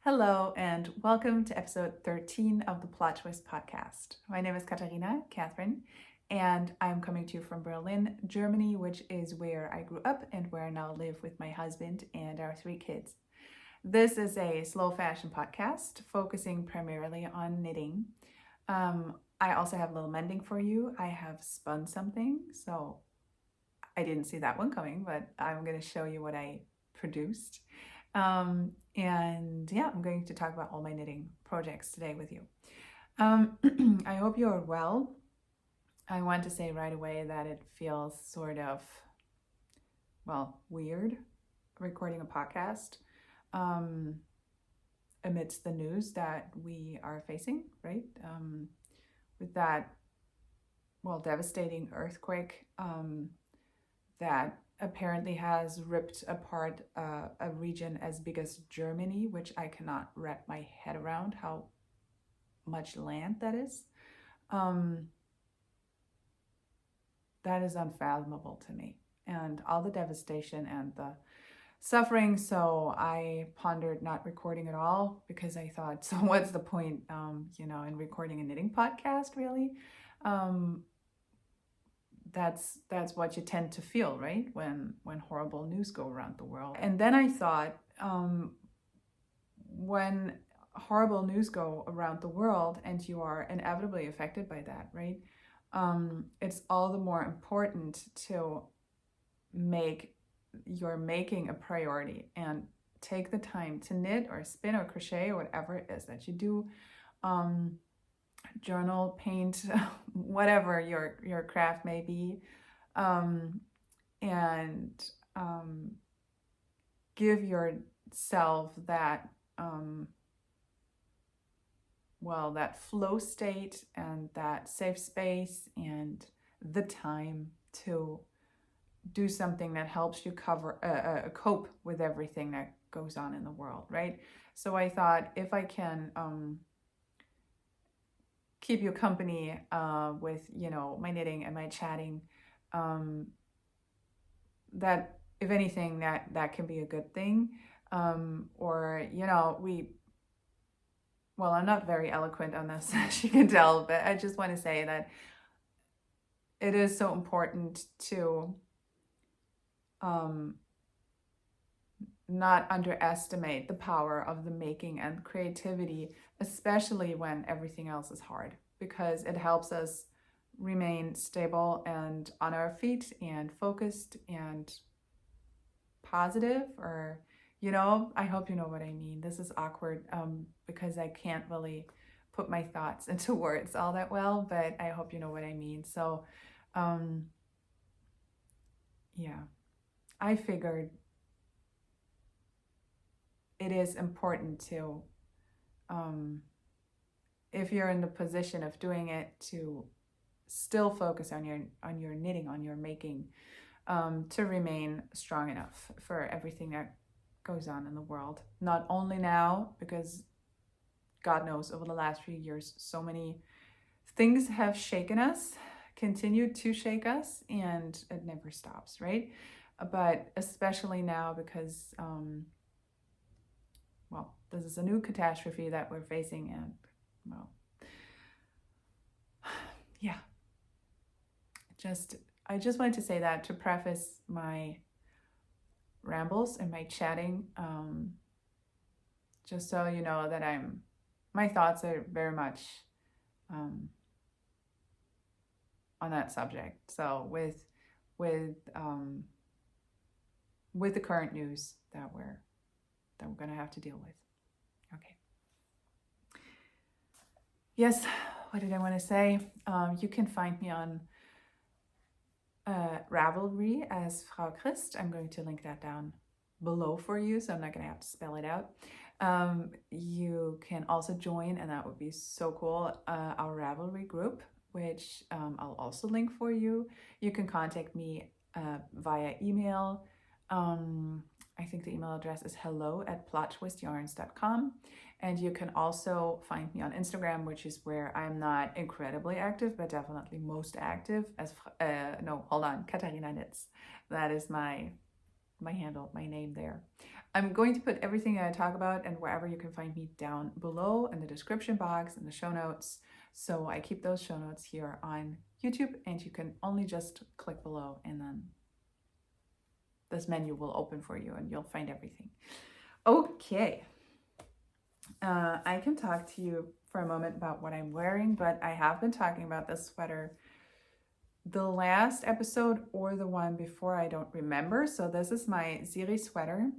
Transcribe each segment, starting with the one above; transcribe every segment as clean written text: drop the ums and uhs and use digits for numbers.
Hello, and welcome to episode 13 of the Plot Twist podcast. My name is Catherine, and I'm coming to you from Berlin, Germany, which is where I grew up and where I now live with my husband and our 3 kids. This is a slow fashion podcast focusing primarily on knitting. I also have a little mending for you. I have spun something, so I didn't see that one coming, but I'm going to show you what I produced. And yeah, I'm going to talk about all my knitting projects today with you. I hope you are well. I want to say right away that it feels sort of, weird recording a podcast amidst the news that we are facing, right? With that, devastating earthquake that apparently has ripped apart a region as big as Germany, which I cannot wrap my head around how much land that is. That is unfathomable to me, and all the devastation and the suffering. So I pondered not recording at all because I thought, so what's the point, in recording a knitting podcast, really? That's what you tend to feel, right? When horrible news go around the world. And then I thought, when horrible news go around the world and you are inevitably affected by that, right? It's all the more important to make your making a priority and take the time to knit or spin or crochet or whatever it is that you do. Journal, paint, whatever your craft may be, and give yourself that that flow state and that safe space and the time to do something that helps you cope with everything that goes on in the world, right? So I thought, if I can keep you company with my knitting and my chatting, that if anything that can be a good thing. I'm not very eloquent on this, as you can tell, but I just want to say that it is so important to not underestimate the power of the making and creativity, especially when everything else is hard, because it helps us remain stable and on our feet and focused and positive, or I hope you know what I mean. This is awkward because I can't really put my thoughts into words all that well, but I hope you know what I mean. So I figured it is important to, if you're in the position of doing it, to still focus on your knitting, on your making, to remain strong enough for everything that goes on in the world. Not only now, because God knows over the last few years, so many things have shaken us, continue to shake us, and it never stops, right? But especially now because, this is a new catastrophe that we're facing, and I just wanted to say that to preface my rambles and my chatting, just so you know that my thoughts are very much on that subject. So with the current news that we're going to have to deal with. Okay. Yes, what did I want to say? You can find me on Ravelry as Frau Christ. I'm going to link that down below for you, so I'm not going to have to spell it out. You can also join, and that would be so cool, our Ravelry group, which I'll also link for you. You can contact me via email. I think the email address is hello@plottwistyarns.com. And you can also find me on Instagram, which is where I'm not incredibly active, but definitely most active, as Katharina Knits. That is my handle, my name there. I'm going to put everything that I talk about and wherever you can find me down below in the description box and the show notes. So I keep those show notes here on YouTube, and you can only just click below and then this menu will open for you and you'll find everything. Okay. I can talk to you for a moment about what I'm wearing, but I have been talking about this sweater the last episode or the one before, I don't remember. So this is my Ziri sweater.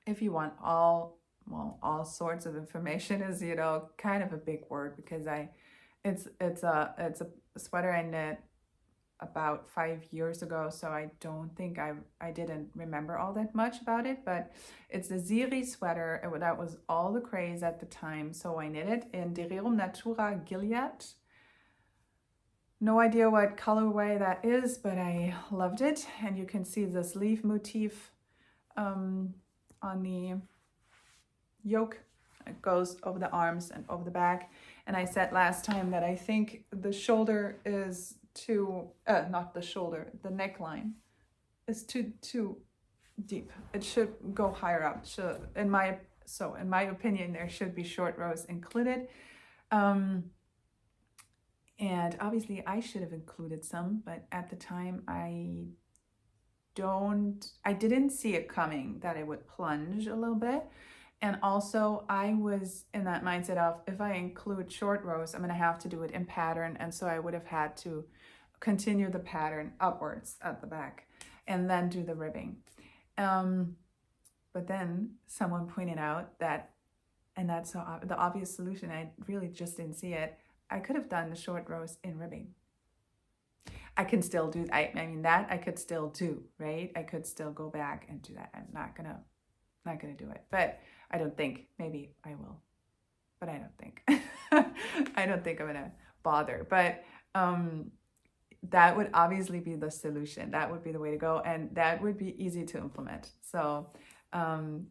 If you want all sorts of information is, kind of a big word, because it's a sweater I knit about 5 years ago, so I don't think I didn't remember all that much about it, but it's a Ziri sweater. That was all the craze at the time, so I knit it in Derirum Natura Gilead. No idea what colorway that is, but I loved it, and you can see this leaf motif on the yoke. It goes over the arms and over the back, and I said last time that I think the shoulder is not the shoulder, the neckline is too deep. It should go higher up. So in my opinion, there should be short rows included. And obviously I should have included some, but at the time I didn't see it coming, that it would plunge a little bit. And also I was in that mindset of, if I include short rows, I'm going to have to do it in pattern. And so I would have had to continue the pattern upwards at the back and then do the ribbing. But then someone pointed out that, and that's the obvious solution, I really just didn't see it, I could have done the short rows in ribbing. I can still do, I mean, that I could still do, right? I could still go back and do that. I'm not gonna do it, but I don't think, maybe I will, but I don't think, I don't think I'm gonna bother, but that would obviously be the solution. That would be the way to go, and that would be easy to implement. So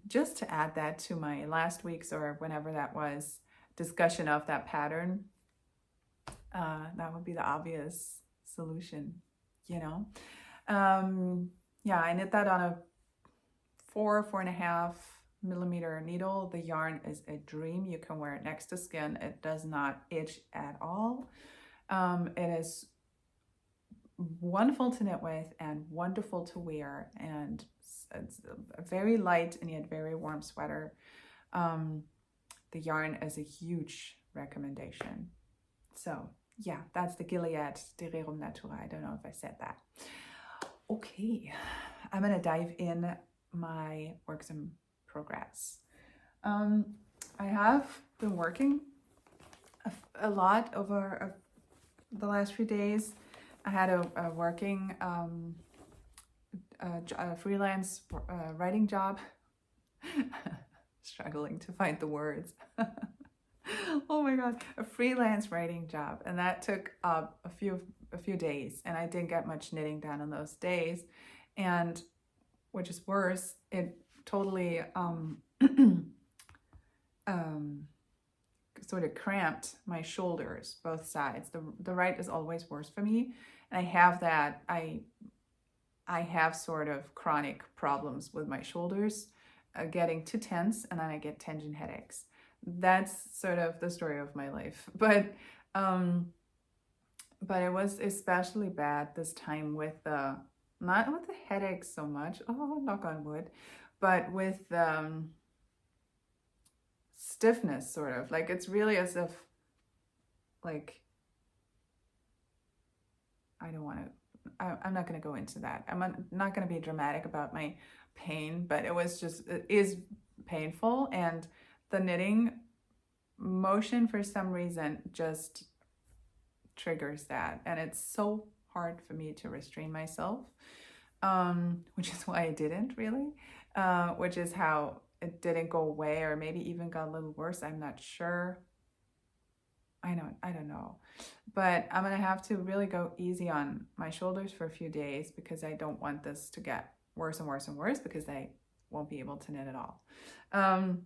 just to add that to my last week's, or whenever that was, discussion of that pattern, that would be the obvious solution, Yeah, I knit that on a 4.5 millimeter needle. The yarn is a dream. You can wear it next to skin. It does not itch at all. It is wonderful to knit with and wonderful to wear, and it's a very light and yet very warm sweater. The yarn is a huge recommendation. So yeah, that's the Gilead Derirum Natura. I don't know if I said that. Okay, I'm gonna dive in my works in progress. I have been working a lot over the last few days. I had a working a freelance writing job. Struggling to find the words. Oh my god, a freelance writing job, and that took a few days, and I didn't get much knitting done on those days, and which is worse, it totally sort of cramped my shoulders, both sides. The right is always worse for me, and I have that. I have sort of chronic problems with my shoulders, getting too tense, and then I get tension headaches. That's sort of the story of my life. But it was especially bad this time with not with the headaches so much, oh, knock on wood, but with stiffness, sort of. Like, it's really as if, like, I'm not going to go into that. I'm not going to be dramatic about my pain, but it is painful, and the knitting motion for some reason just triggers that, and it's so hard for me to restrain myself, which is why I didn't really, which is how it didn't go away, or maybe even got a little worse. I'm not sure. I don't know, but I'm gonna have to really go easy on my shoulders for a few days, because I don't want this to get worse and worse and worse, because I won't be able to knit at all. Oh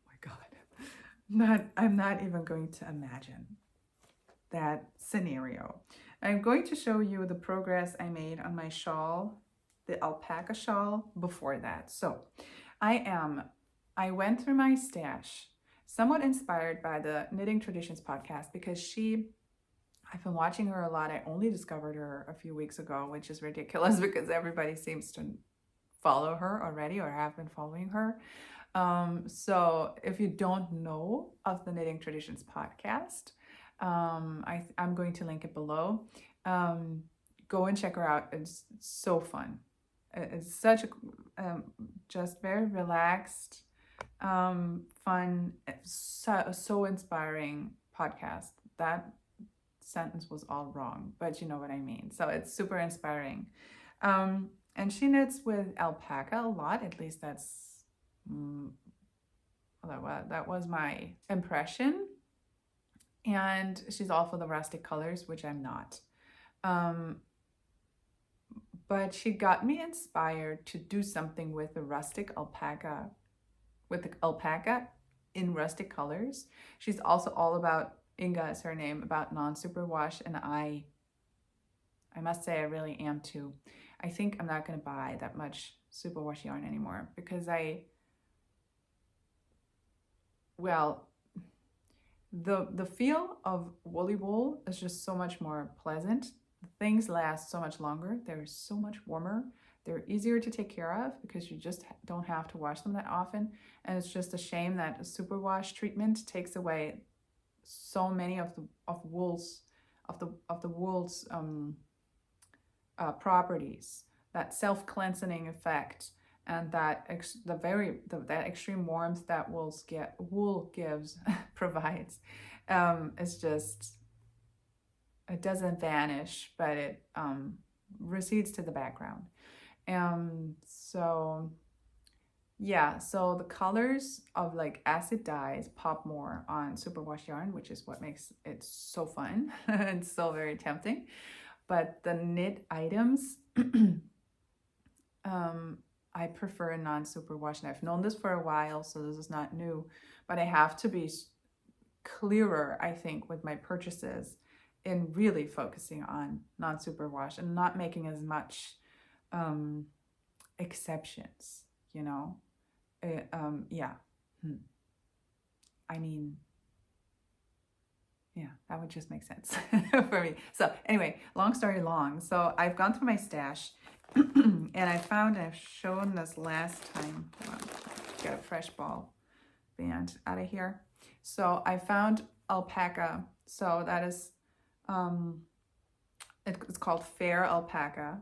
my god, I'm not even going to imagine that scenario. I'm going to show you the progress I made on my shawl, the alpaca shawl, before that. So I went through my stash, somewhat inspired by the Knitting Traditions podcast because I've been watching her a lot. I only discovered her a few weeks ago, which is ridiculous because everybody seems to follow her already or have been following her. So if you don't know of the Knitting Traditions podcast, I'm going to link it below. Go and check her out. It's so fun. It's such a just very relaxed, fun, so inspiring podcast. That sentence was all wrong, but you know what I mean. So it's super inspiring. And she knits with alpaca a lot. At least that was my impression. And she's all for the rustic colors, which I'm not. But she got me inspired to do something with the rustic alpaca, with the alpaca in rustic colors. She's also all about, Inga is her name, about non-superwash, and I must say I really am too. I think I'm not going to buy that much superwash yarn anymore because the feel of woolly wool is just so much more pleasant. Things last so much longer. They're so much warmer. They're easier to take care of because you just don't have to wash them that often. And it's just a shame that a superwash treatment takes away so many of the wool's properties, that self-cleansing effect, and that extreme warmth that wool gives provides. It's just, it doesn't vanish, but it recedes to the background. So the colors of like acid dyes pop more on superwash yarn, which is what makes it so fun and so very tempting. But the knit items, I prefer non-superwash, and I've known this for a while, so this is not new, but I have to be clearer, I think, with my purchases in really focusing on non-superwash and not making as much exceptions, you know? I mean, yeah, that would just make sense for me. So anyway, long story long. So I've gone through my stash and I found, I've shown this last time. Hold on, get a fresh ball band out of here. So I found alpaca. So that is, it's called Fair Alpaca.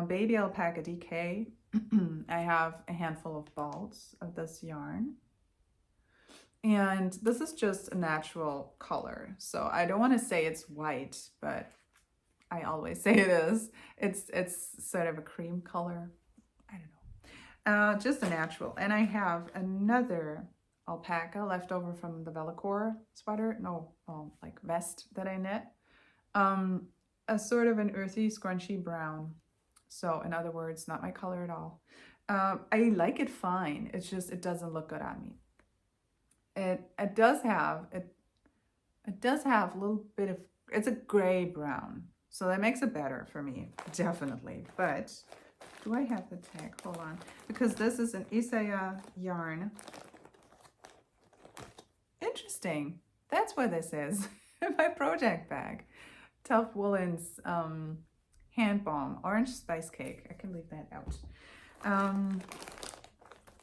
Baby Alpaca DK. I have a handful of balls of this yarn. And this is just a natural color. So I don't want to say it's white, but I always say it is. It's sort of a cream color. I don't know. Just a natural. And I have another alpaca left over from the Velocore sweater. Like vest that I knit. A sort of an earthy, scrunchy brown. So in other words, not my color at all. I like it fine. It's just, it doesn't look good on me. It does have a little bit of, it's a gray brown, so that makes it better for me, definitely. But do I have the tag? Hold on, because this is an Isaya yarn. Interesting, that's what this is. In my project bag. Tough Woolens hand balm, orange spice cake. I can leave that out.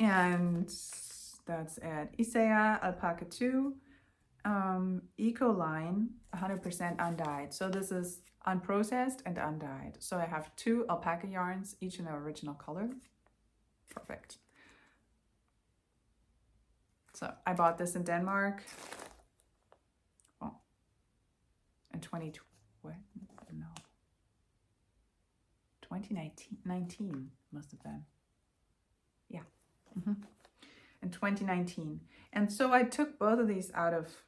And that's at Isaya Alpaca 2, Eco Line, 100% undyed. So this is unprocessed and undyed. So I have 2 alpaca yarns, each in their original color. Perfect. So I bought this in Denmark. Oh, in 2019 must have been. Yeah. In 2019. And so I took both of these out of,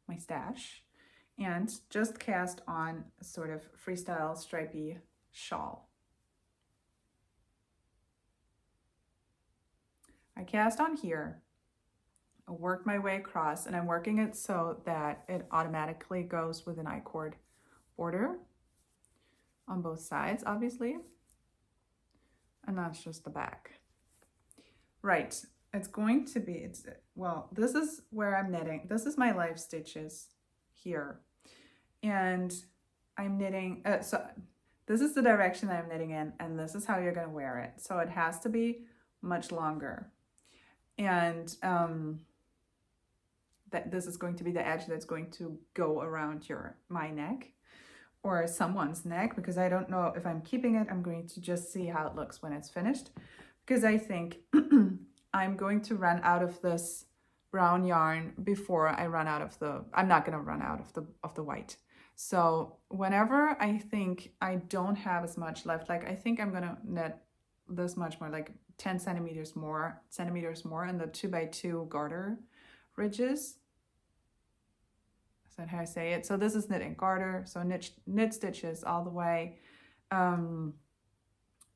my stash and just cast on a sort of freestyle stripy shawl. I cast on here, I worked my way across, and I'm working it so that it automatically goes with an I-cord border on both sides, obviously. And that's just the back. Right, it's going to be, well, this is where I'm knitting. This is my live stitches here. And I'm knitting, so this is the direction I'm knitting in, and this is how you're going to wear it. So it has to be much longer. And that this is going to be the edge that's going to go around my neck or someone's neck, because I don't know if I'm keeping it. I'm going to just see how it looks when it's finished, because I think I'm going to run out of this brown yarn before I run out of I'm not going to run out of the white. So whenever I think I don't have as much left, like I think I'm going to knit this much more, like 10 centimeters more in the 2x2 garter ridges. Is that how I say it? So this is knitting garter, so knit stitches all the way. And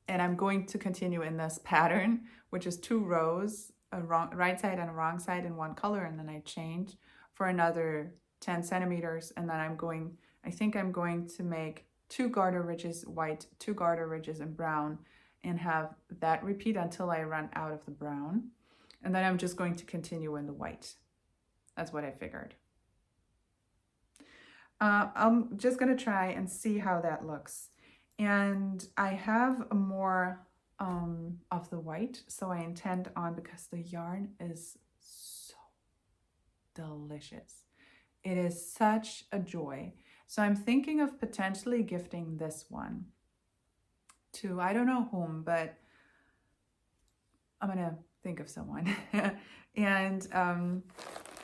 I'm going to continue in this pattern, which is 2 rows, a right side and a wrong side in one color, and then I change for another 10 centimeters. And then I think I'm going to make 2 garter ridges white, 2 garter ridges in brown, and have that repeat until I run out of the brown. And then I'm just going to continue in the white. That's what I figured. I'm just going to try and see how that looks. And I have more of the white, so I intend on, because the yarn is so delicious. It is such a joy. So I'm thinking of potentially gifting this one to, I don't know whom, but I'm going to think of someone. And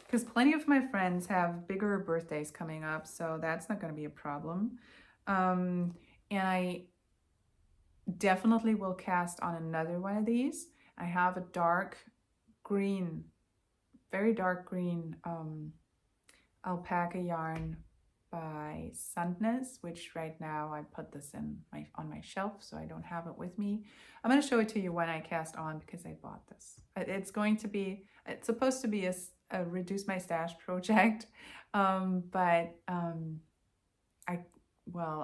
because plenty of my friends have bigger birthdays coming up, so that's not going to be a problem. And I definitely will cast on another one of these. I have a dark green, very dark green alpaca yarn by Sundness, which right now I put this on my shelf, so I don't have it with me. I'm going to show it to you when I cast on, because I bought this. It's supposed to be a reduce my stash project, but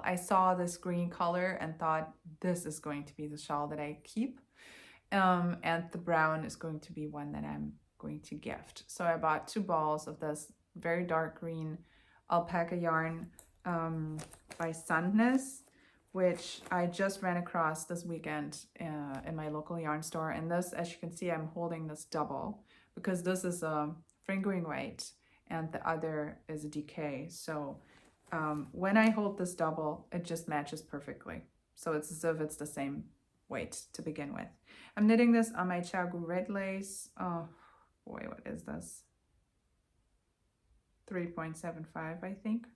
I saw this green color and thought this is going to be the shawl that I keep, and the brown is going to be one that I'm going to gift. So I bought 2 balls of this very dark green alpaca yarn by Sundness, which I just ran across this weekend in my local yarn store. And this, as you can see, I'm holding this double, because this is a fingering weight and the other is a DK. So when I hold this double, it just matches perfectly. So it's as if it's the same weight to begin with. I'm knitting this on my Chagu red lace. Oh boy, what is this? 3.75, I think.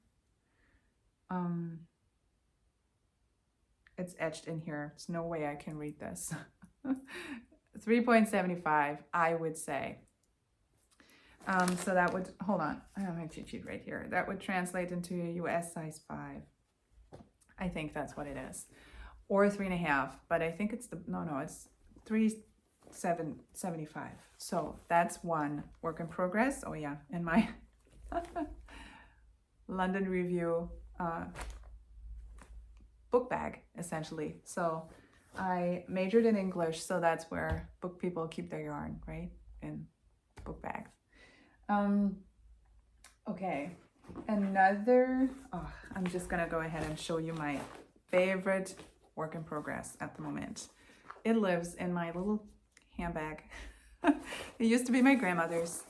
It's etched in here. There's no way I can read this. 3.75, I would say. So that would, hold on, I have my cheat sheet right here. That would translate into a US size 5. I think that's what it is. Or 3.5, but I think it's it's 3.75. So that's one work in progress. Oh yeah, in my London Review book bag, essentially. So I majored in English, so that's where book people keep their yarn, right? In book bags. Okay, I'm just gonna go ahead and show you my favorite work in progress at the moment. It lives in my little handbag. It used to be my grandmother's.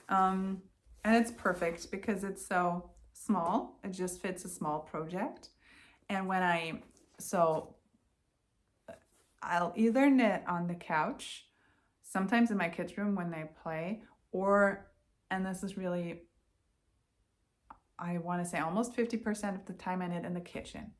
And it's perfect because it's so small. It just fits a small project. And I'll either knit on the couch, sometimes in my kids' room when they play, and this is really, I want to say almost 50% of the time I knit in the kitchen.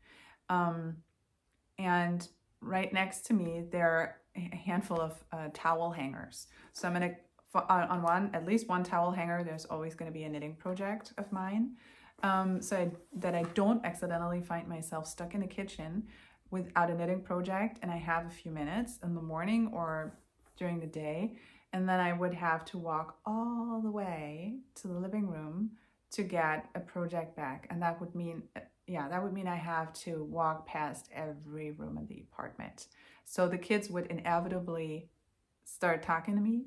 And right next to me, there are a handful of towel hangers. So I'm going to, on at least one towel hanger, there's always going to be a knitting project of mine. That I don't accidentally find myself stuck in a kitchen without a knitting project, and I have a few minutes in the morning or during the day, and then I would have to walk all the way to the living room to get a project back. And that would mean I have to walk past every room in the apartment. So the kids would inevitably start talking to me,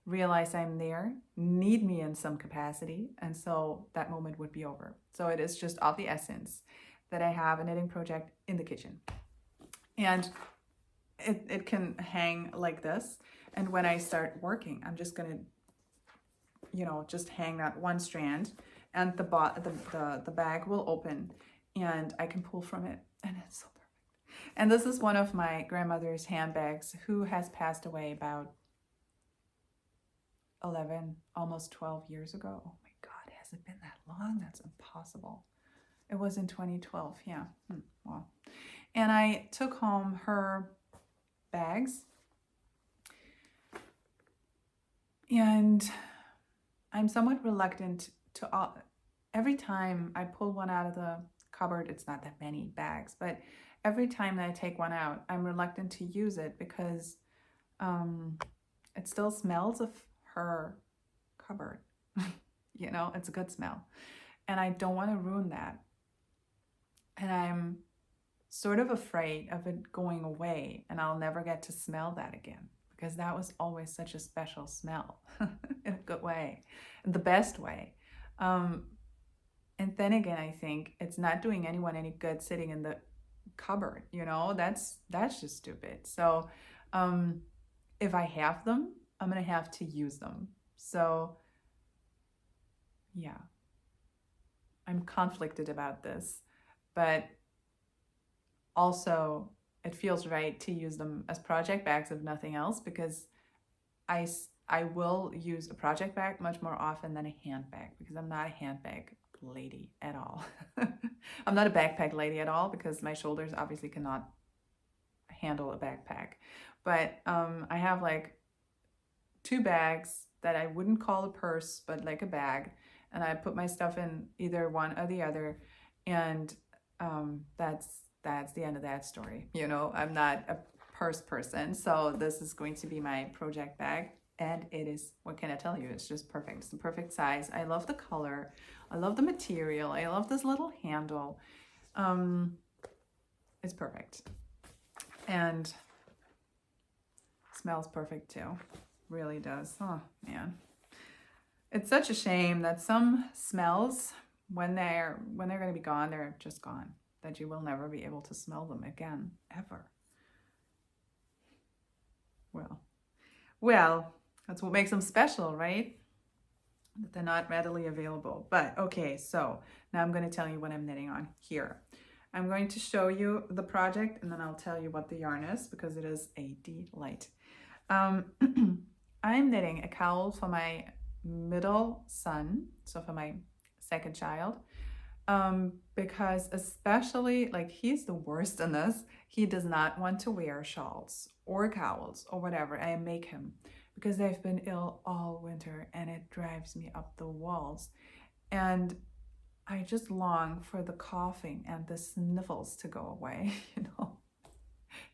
realize I'm there, need me in some capacity, and so that moment would be over. So it is just of the essence that I have a knitting project in the kitchen. And it can hang like this. And when I start working, I'm just gonna, just hang that one strand, and the bag will open and I can pull from it, and it's so perfect. And this is one of my grandmother's handbags who has passed away about 11, almost 12 years ago. Oh my God, has it been that long? That's impossible. It was in 2012, yeah. Wow. And I took home her bags, and I'm somewhat reluctant to, every time I pull one out of the cupboard, it's not that many bags, but every time that I take one out, I'm reluctant to use it because it still smells of her cupboard. It's a good smell. And I don't want to ruin that. And I'm sort of afraid of it going away and I'll never get to smell that again, because that was always such a special smell in a good way, in the best way. And then again, I think it's not doing anyone any good sitting in the cupboard, that's just stupid. So if I have them, I'm gonna have to use them. So yeah, I'm conflicted about this, but also it feels right to use them as project bags if nothing else, because I will use a project bag much more often than a handbag, because I'm not a handbag lady at all. I'm not a backpack lady at all, because my shoulders obviously cannot handle a backpack. But I have like 2 bags that I wouldn't call a purse, but like a bag, and I put my stuff in either one or the other, and that's the end of that story. I'm not a purse person, so this is going to be my project bag, and it is, what can I tell you, it's just perfect. It's the perfect size. I love the color, I love the material, I love this little handle. It's perfect, and smells perfect too. Really does. Oh man, it's such a shame that some smells, when they're going to be gone, they're just gone, that you will never be able to smell them again, ever. Well, that's what makes them special, right? That they're not readily available. But okay, so now I'm going to tell you what I'm knitting on here. I'm going to show you the project, and then I'll tell you what the yarn is, because it is a delight. I'm knitting a cowl for my middle son, so for my second child, because especially, like, he's the worst in this. He does not want to wear shawls or cowls or whatever. I make him, because they've been ill all winter and it drives me up the walls. And I just long for the coughing and the sniffles to go away,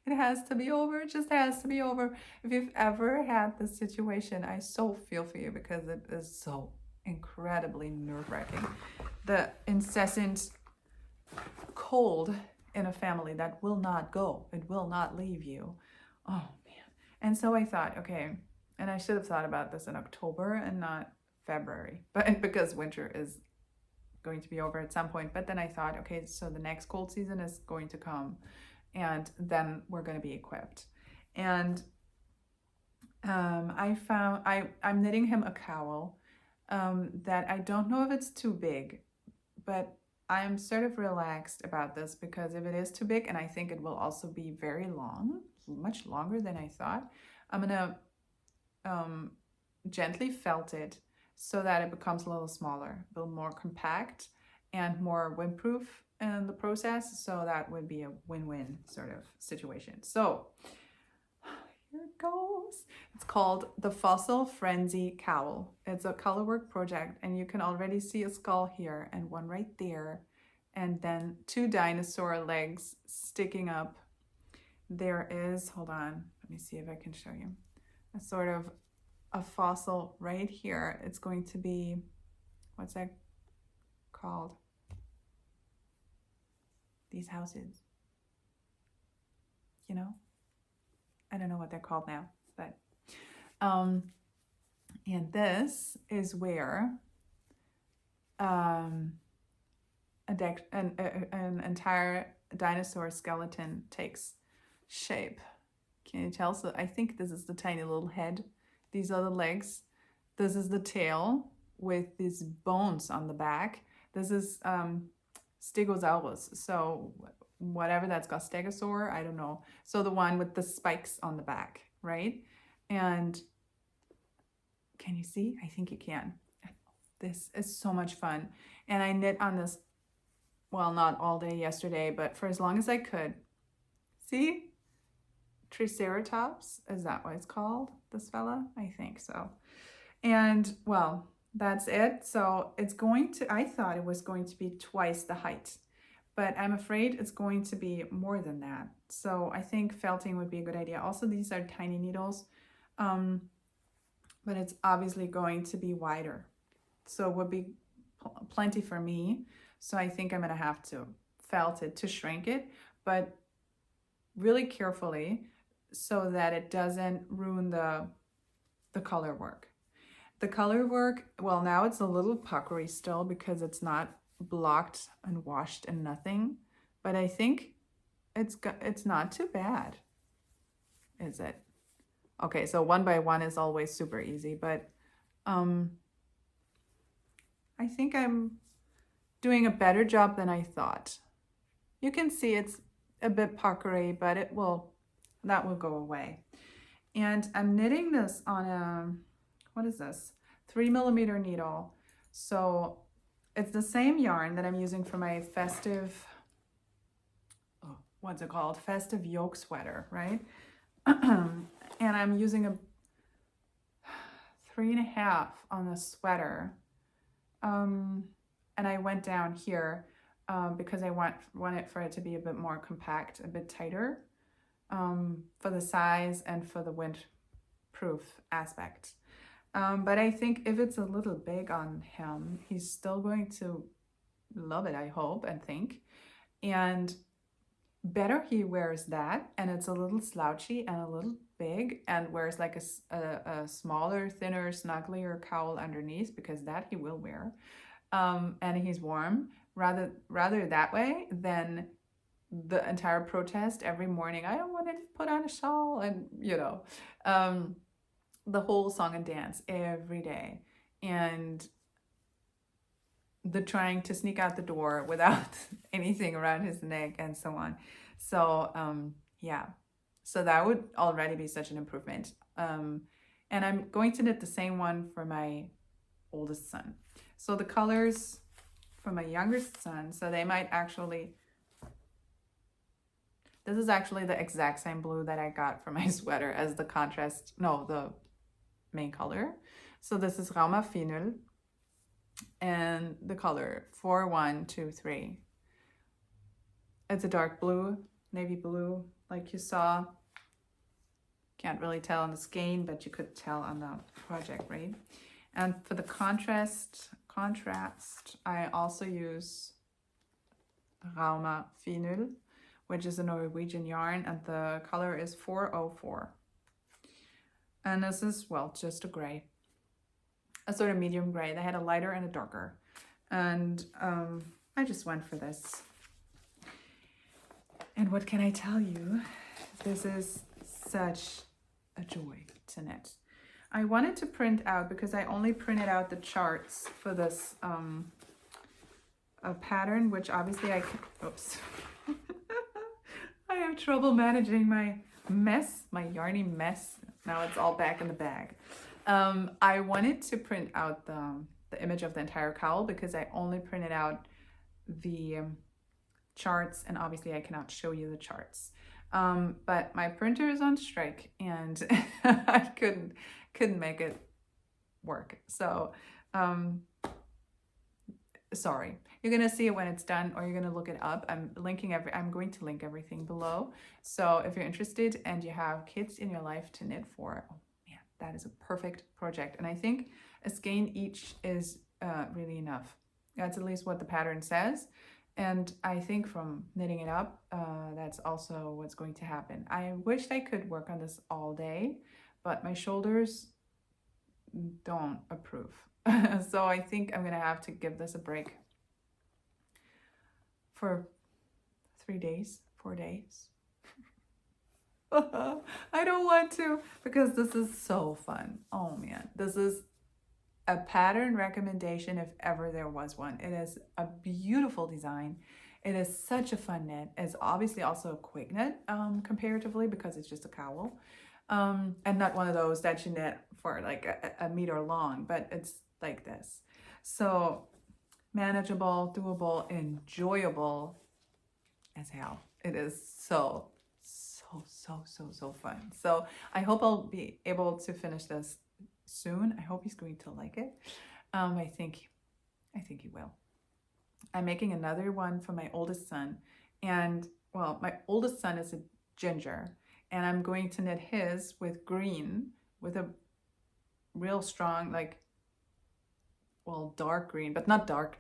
It has to be over. It just has to be over. If you've ever had this situation, I so feel for you, because it is so incredibly nerve-wracking. The incessant cold in a family that will not go. It will not leave you. Oh, man. And so I thought, okay, and I should have thought about this in October and not February, but because winter is going to be over at some point. But then I thought, okay, so the next cold season is going to come, and then we're going to be equipped. And I'm knitting him a cowl that I don't know if it's too big, but I'm sort of relaxed about this, because if it is too big, and I think it will also be very long, much longer than I thought, I'm gonna gently felt it so that it becomes a little smaller, a little more compact, and more windproof in the process. So that would be a win-win sort of situation. So here it goes. It's called the Fossil Frenzy Cowl. It's a colorwork project, and you can already see a skull here and one right there, and then 2 dinosaur legs sticking up. There is, hold on, let me see if I can show you, a sort of a fossil right here. It's going to be, what's that called? These houses, I don't know what they're called now, but and this is where an entire dinosaur skeleton takes shape. Can you tell? So I think this is the tiny little head. These are the legs. This is the tail with these bones on the back. This is Stegosaurus. So whatever that's got, Stegosaur, I don't know. So the one with the spikes on the back, right? And can you see? I think you can. This is so much fun. And I knit on this, well, not all day yesterday, but for as long as I could. See? Triceratops, is that what it's called? This fella? I think so. And well, that's it. So it's going to, I thought it was going to be twice the height, but I'm afraid it's going to be more than that. So I think felting would be a good idea. Also, these are tiny needles, but it's obviously going to be wider. So it would be plenty for me. So I think I'm gonna have to felt it to shrink it, but really carefully so that it doesn't ruin the color work. The color work, well, now it's a little puckery still because it's not blocked and washed and nothing, but I think it's not too bad, is it? Okay, so 1 by 1 is always super easy, but I think I'm doing a better job than I thought. You can see it's a bit puckery, but that will go away. And I'm knitting this on a, what is this? 3mm needle. So it's the same yarn that I'm using for my festive, what's it called? Festive yoke sweater, right? And I'm using a 3.5 on the sweater. And I went down here because I want it for it to be a bit more compact, a bit tighter for the size and for the windproof aspect. But I think if it's a little big on him, he's still going to love it, I hope and think. And better he wears that, and it's a little slouchy and a little big, and wears like a smaller, thinner, snugglier cowl underneath, because that he will wear. And he's warm, rather that way than the entire protest every morning. I don't want to put on a shawl, and the whole song and dance every day, and the trying to sneak out the door without anything around his neck and so on. So yeah, so that would already be such an improvement. And I'm going to knit the same one for my oldest son. So the colors for my youngest son, so they might actually, this is actually the exact same blue that I got for my sweater as the contrast, no, the main color. So this is Rauma Finul, and the color 4123. It's a dark blue, navy blue, like you saw. Can't really tell on the skein, but you could tell on the project, right? And for the contrast, I also use Rauma Finul, which is a Norwegian yarn, and the color is 404. And this is, well, just a gray, a sort of medium gray. They had a lighter and a darker. And I just went for this. And what can I tell you? This is such a joy to knit. I wanted to print out, because I only printed out the charts for this pattern, which obviously I can, oops. I have trouble managing my mess, my yarny mess. Now it's all back in the bag. I wanted to print out the image of the entire cowl, because I only printed out the charts, and obviously I cannot show you the charts. But my printer is on strike, and I couldn't make it work. So sorry. You're gonna see it when it's done, or you're gonna look it up. I'm going to link everything below. So if you're interested and you have kids in your life to knit for, oh man, that is a perfect project. And I think a skein each is really enough. That's at least what the pattern says. And I think from knitting it up, that's also what's going to happen. I wished I could work on this all day, but my shoulders don't approve. So I think I'm gonna have to give this a break for 3 days, 4 days. I don't want to, because this is so fun. Oh man, this is a pattern recommendation if ever there was one. It is a beautiful design. It is such a fun knit. It's obviously also a quick knit comparatively, because it's just a cowl. And not one of those that you knit for like a meter long, but it's like this. So manageable, doable, enjoyable as hell. It is so fun. So I hope I'll be able to finish this soon. I hope he's going to like it. I think he will. I'm making another one for my oldest son, and well, my oldest son is a ginger, and I'm going to knit his with green, with a real strong, like, well, dark green, but not dark,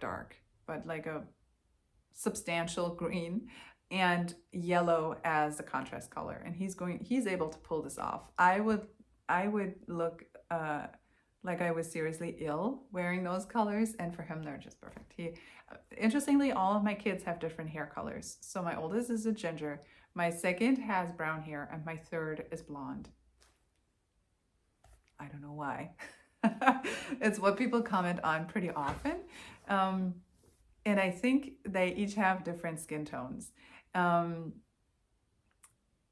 but like a substantial green, and yellow as the contrast color. And he's able to pull this off. I would look like I was seriously ill wearing those colors, and for him they're just perfect. Interestingly, all of my kids have different hair colors. So my oldest is a ginger, my second has brown hair, and my third is blonde. I don't know why. It's what people comment on pretty often. And I think they each have different skin tones.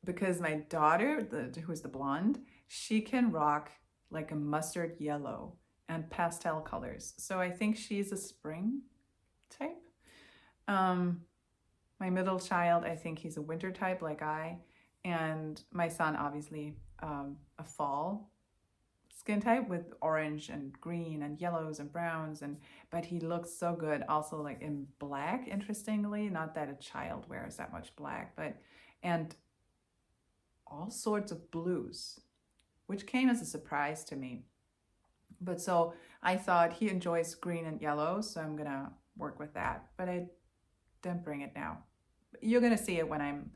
Because my daughter, who's the blonde, she can rock like a mustard yellow and pastel colors. So I think she's a spring type. My middle child, I think he's a winter type like I. And my son, obviously, a fall skin type with orange and green and yellows and browns, but he looks so good also like in black, interestingly. Not that a child wears that much black, and all sorts of blues, which came as a surprise to me. But so I thought he enjoys green and yellow, so I'm gonna work with that, but I didn't bring it now. You're gonna see it when I'm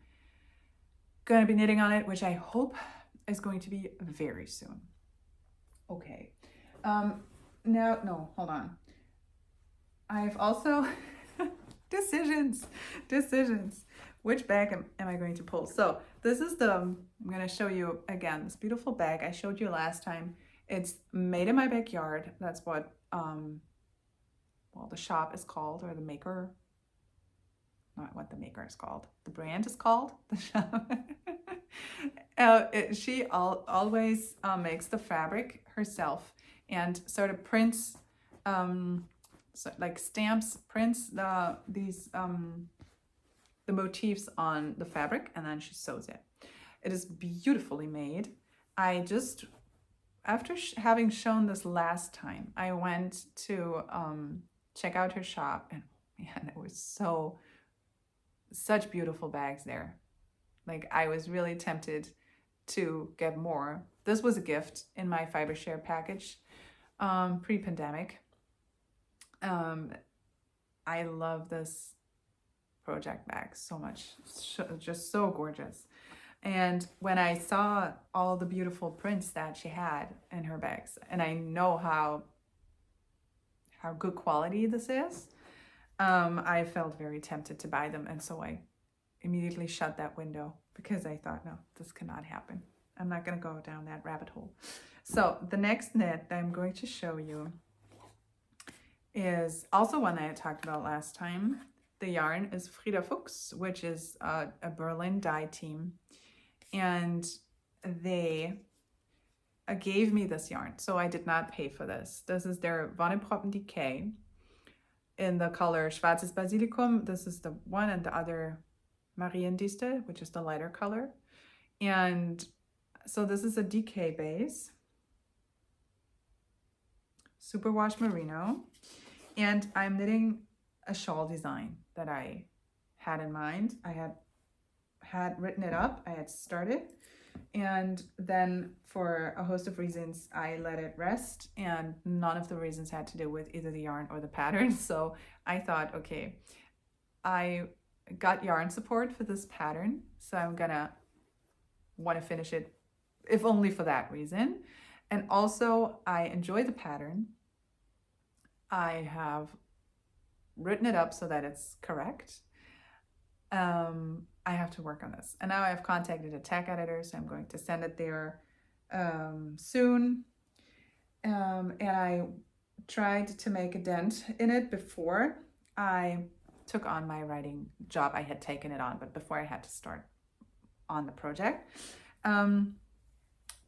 gonna be knitting on it, which I hope is going to be very soon. Okay, now, no, hold on. I've also, decisions. Which bag am I going to pull? So this is I'm gonna show you again, this beautiful bag I showed you last time. It's made in my backyard. That's what, well, the shop is called, or the maker, not what the maker is called. The brand is called, the shop. She always makes the fabric herself and sort of prints, so like stamps, prints the motifs on the fabric, and then she sews it. It is beautifully made. I just, after having shown this last time, I went to check out her shop, and man, it was such beautiful bags there. Like, I was really tempted to get more. This was a gift in my fiber share package, pre-pandemic. I love this project bag so much. Just so gorgeous. And when I saw all the beautiful prints that she had in her bags, and I know how good quality this is, I felt very tempted to buy them. And so I immediately shut that window, because I thought, no, this cannot happen. I'm not going to go down that rabbit hole. So the next knit that I'm going to show you is also one that I talked about last time. The yarn is Frieda Fuchs, which is a Berlin dye team. And they gave me this yarn, so I did not pay for this. This is their Wonneproppen Decay in the color Schwarzes Basilikum. This is the one, and the other Mariendiste, which is the lighter color. And so this is a Decay base, superwash merino, and I'm knitting a shawl design that I had in mind. I had written it up, I had started, and then for a host of reasons I let it rest, and none of the reasons had to do with either the yarn or the pattern. So I thought, okay, I got yarn support for this pattern, so I'm gonna want to finish it if only for that reason. And also I enjoy the pattern. I have written it up so that it's correct. I have to work on this. And now I've contacted a tag editor, so I'm going to send it there soon. And I tried to make a dent in it before I took on my writing job. I had taken it on, but before I had to start on the project. And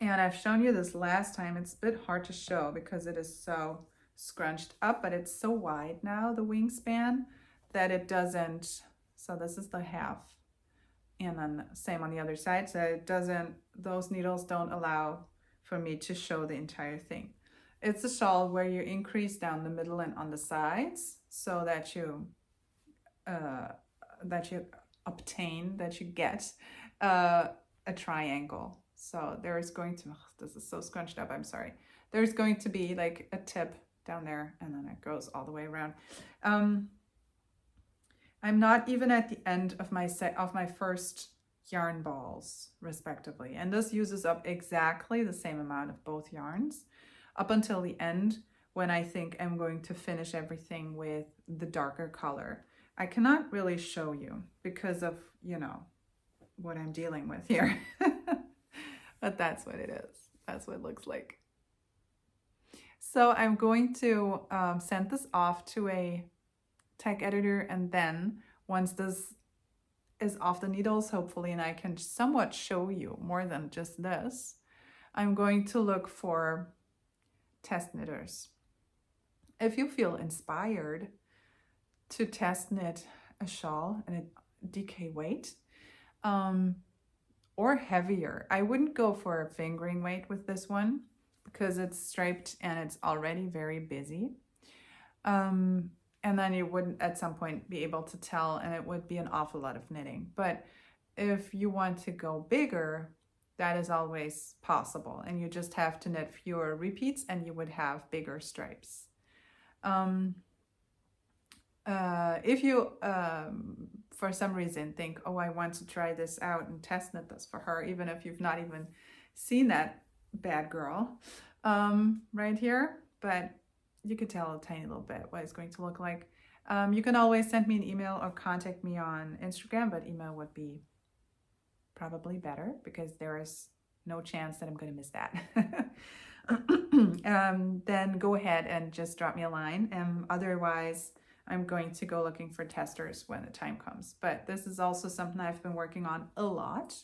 I've shown you this last time. It's a bit hard to show because it is so scrunched up, but it's so wide now, the wingspan, that it doesn't. So this is the half, and then same on the other side. So it doesn't, those needles don't allow for me to show the entire thing. It's a shawl where you increase down the middle and on the sides so that you get a triangle. So there is going to, this is so scrunched up, I'm sorry. There's going to be like a tip down there, and then it goes all the way around. I'm not even at the end of my set of my first yarn balls, respectively. And this uses up exactly the same amount of both yarns up until the end, when I think I'm going to finish everything with the darker color. I cannot really show you because of, you know, what I'm dealing with here. But that's what it is. That's what it looks like. So I'm going to send this off to a tag editor, and then once this is off the needles, hopefully, and I can somewhat show you more than just this, I'm going to look for test knitters. If you feel inspired to test knit a shawl and a DK weight, or heavier, I wouldn't go for a fingering weight with this one because it's striped and it's already very busy. And then you wouldn't at some point be able to tell, and it would be an awful lot of knitting. But if you want to go bigger, that is always possible, and you just have to knit fewer repeats and you would have bigger stripes. If you for some reason think, oh, I want to try this out and test knit this for her, even if you've not even seen that bad girl right here, but you could tell a tiny little bit what it's going to look like. You can always send me an email or contact me on Instagram, but email would be probably better because there is no chance that I'm going to miss that. Then go ahead and just drop me a line. Otherwise, I'm going to go looking for testers when the time comes. But this is also something I've been working on a lot.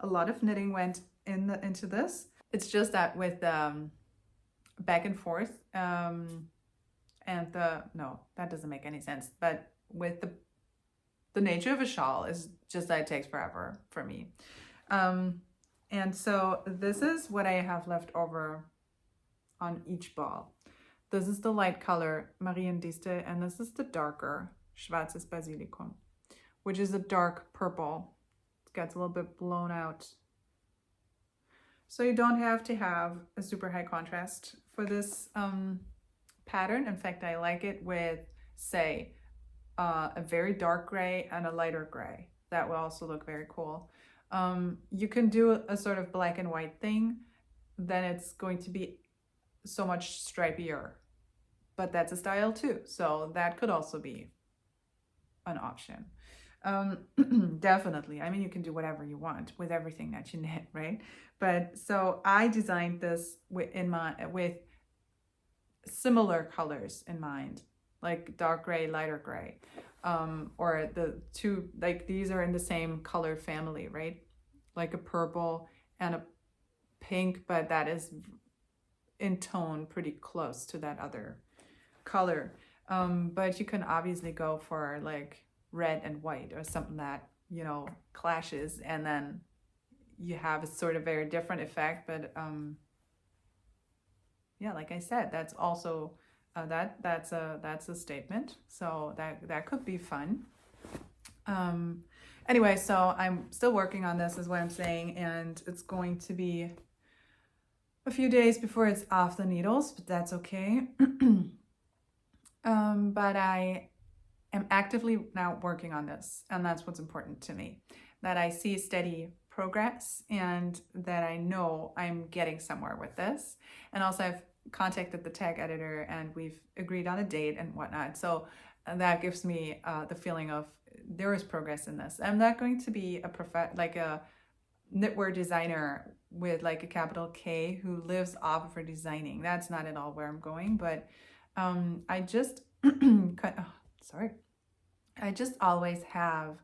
A lot of knitting went into this. It's just that with back and forth, no, that doesn't make any sense. But with the nature of a shawl is just that it takes forever for me. And so this is what I have left over on each ball. This is the light color Mariendiste, and this is the darker Schwarzes Basilikum, which is a dark purple. It gets a little bit blown out. So you don't have to have a super high contrast for this pattern. In fact, I like it with, say, a very dark gray and a lighter gray. That will also look very cool. You can do a sort of black and white thing, then it's going to be so much stripier, but that's a style too. So that could also be an option. Definitely. I mean, you can do whatever you want with everything that you knit, right? But so I designed this with similar colors in mind, like dark gray, lighter gray, or the two, like these are in the same color family, right? Like a purple and a pink, but that is in tone pretty close to that other color. But you can obviously go for like red and white or something that, you know, clashes, and then you have a sort of very different effect. But yeah, like I said, that's also that's a statement, so that could be fun. Anyway, so I'm still working on this is what I'm saying, and it's going to be a few days before it's off the needles, but that's okay. But I am actively now working on this, and that's what's important to me, that I see steady progress and that I know I'm getting somewhere with this. And also I've contacted the tag editor and we've agreed on a date and whatnot. So that gives me the feeling of there is progress in this. I'm not going to be like a knitwear designer with like a capital K who lives off of her designing. That's not at all where I'm going, but I just I just always have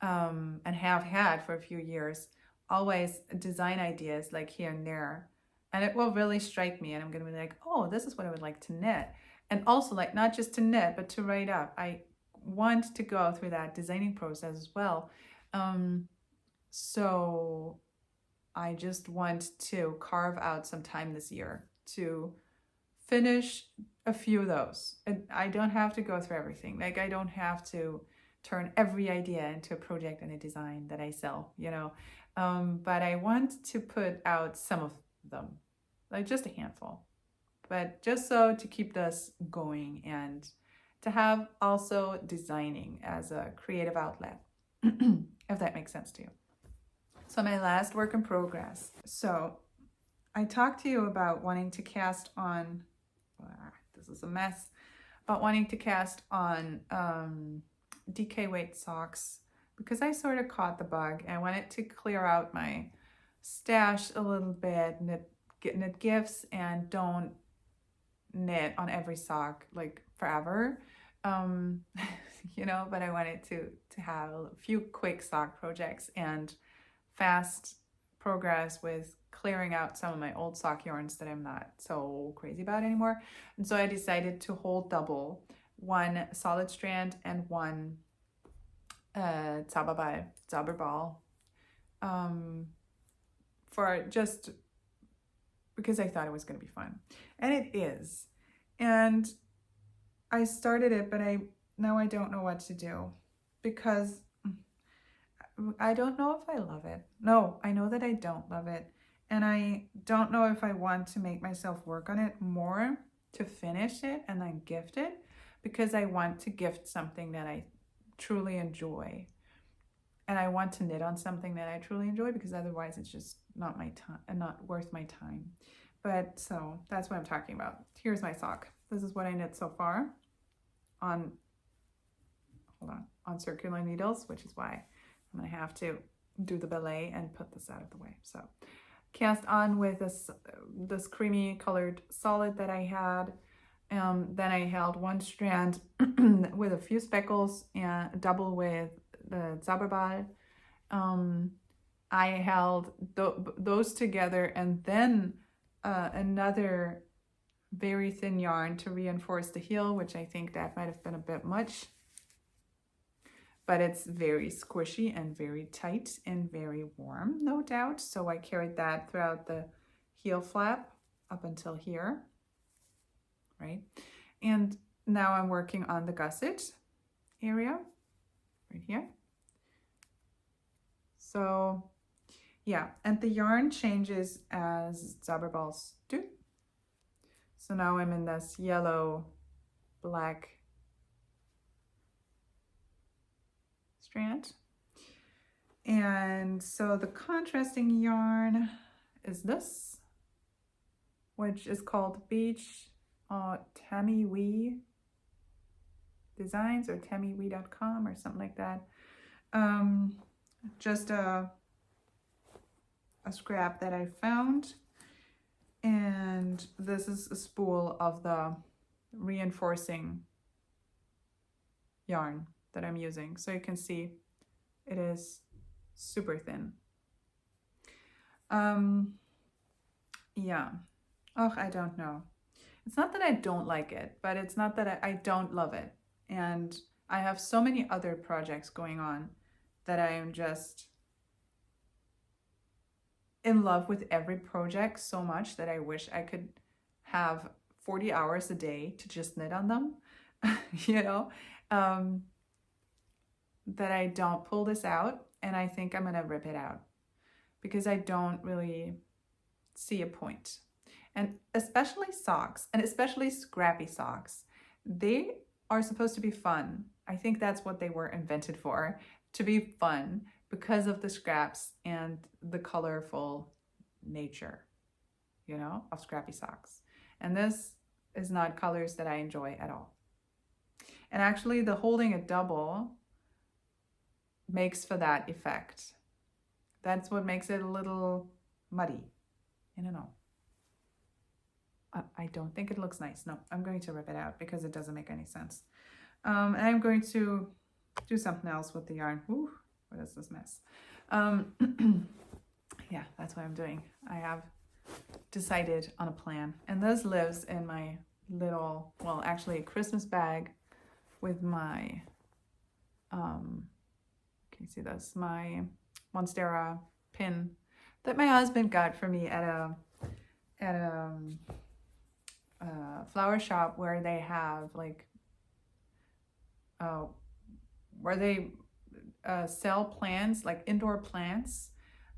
and have had for a few years, always design ideas like here and there. And it will really strike me and I'm going to be like, oh, this is what I would like to knit. And also like not just to knit, but to write up. I want to go through that designing process as well. So I just want to carve out some time this year to finish a few of those. And I don't have to go through everything. Like I don't have to turn every idea into a project and a design that I sell, but I want to put out some of them, like just a handful, but just so to keep this going and to have also designing as a creative outlet, if that makes sense to you. So my last work in progress. So I talked to you about wanting to cast on, this is a mess, about wanting to cast on DK weight socks because I sort of caught the bug. I wanted to clear out my stash a little bit, knit gifts, and don't knit on every sock like forever. But I wanted to have a few quick sock projects and fast progress with clearing out some of my old sock yarns that I'm not so crazy about anymore. And so I decided to hold double, one solid strand and one Zauberball, for just because I thought it was going to be fun. And it is. And I started it, but now I don't know what to do because I don't know if I love it. No, I know that I don't love it. And I don't know if I want to make myself work on it more to finish it and then gift it, because I want to gift something that I truly enjoy. And I want to knit on something that I truly enjoy, because otherwise it's just not my time and not worth my time. But so that's what I'm talking about. Here's my sock. This is what I knit so far on circular needles, which is why I'm gonna have to do the ballet and put this out of the way. So cast on with this creamy colored solid that I had. Then I held one strand with a few speckles and double with the Zauberball. I held those together and then another very thin yarn to reinforce the heel, which I think that might have been a bit much. But it's very squishy and very tight and very warm, no doubt. So I carried that throughout the heel flap up until here, right? And now I'm working on the gusset area right here. So yeah, and the yarn changes as Zauberballs do. So now I'm in this yellow, black strand. And so the contrasting yarn is this, which is called Beach Tammy Wee Designs or tammywee.com or something like that. Just a scrap that I found. And this is a spool of the reinforcing yarn that I'm using. So you can see it is super thin. Yeah. Oh, I don't know. It's not that I don't like it, but it's not that I don't love it. And I have so many other projects going on that I am just in love with every project so much that I wish I could have 40 hours a day to just knit on them, that I don't pull this out, and I think I'm gonna rip it out because I don't really see a point. And especially socks, and especially scrappy socks, they are supposed to be fun. I think that's what they were invented for, to be fun because of the scraps and the colorful nature, you know, of scrappy socks. And this is not colors that I enjoy at all. And actually the holding it double makes for that effect. That's what makes it a little muddy. I don't know. I don't think it looks nice. No, I'm going to rip it out because it doesn't make any sense. And I'm going to do something else with the yarn. Ooh, what is this mess? Yeah, that's what I'm doing. I have decided on a plan. And this lives in my little, well, actually a Christmas bag with my, can you see this? My Monstera pin that my husband got for me at a flower shop where they have like where they sell plants, like indoor plants,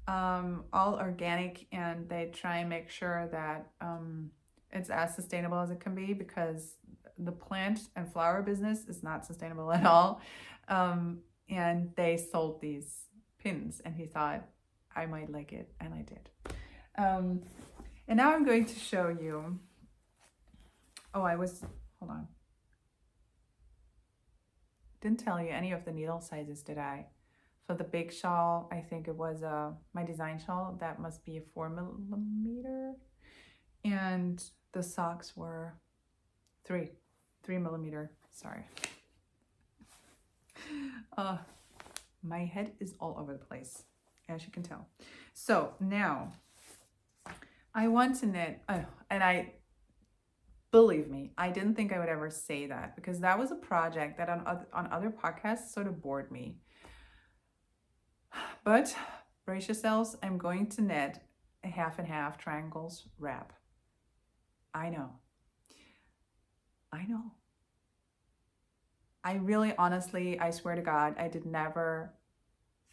all organic, and they try and make sure that it's as sustainable as it can be, because the plant and flower business is not sustainable at all. And they sold these pins and he thought I might like it, and I did. And now I'm going to show you, hold on. Didn't tell you any of the needle sizes, did I? For the big shawl, I think it was my design shawl, that must be a 4mm. And the socks were 3mm, sorry. My head is all over the place, as you can tell. So now I want to knit, and believe me, I didn't think I would ever say that, because that was a project that on other podcasts sort of bored me. But brace yourselves, I'm going to knit a 50/50 triangles wrap. I know. I really, honestly, I swear to God, I would never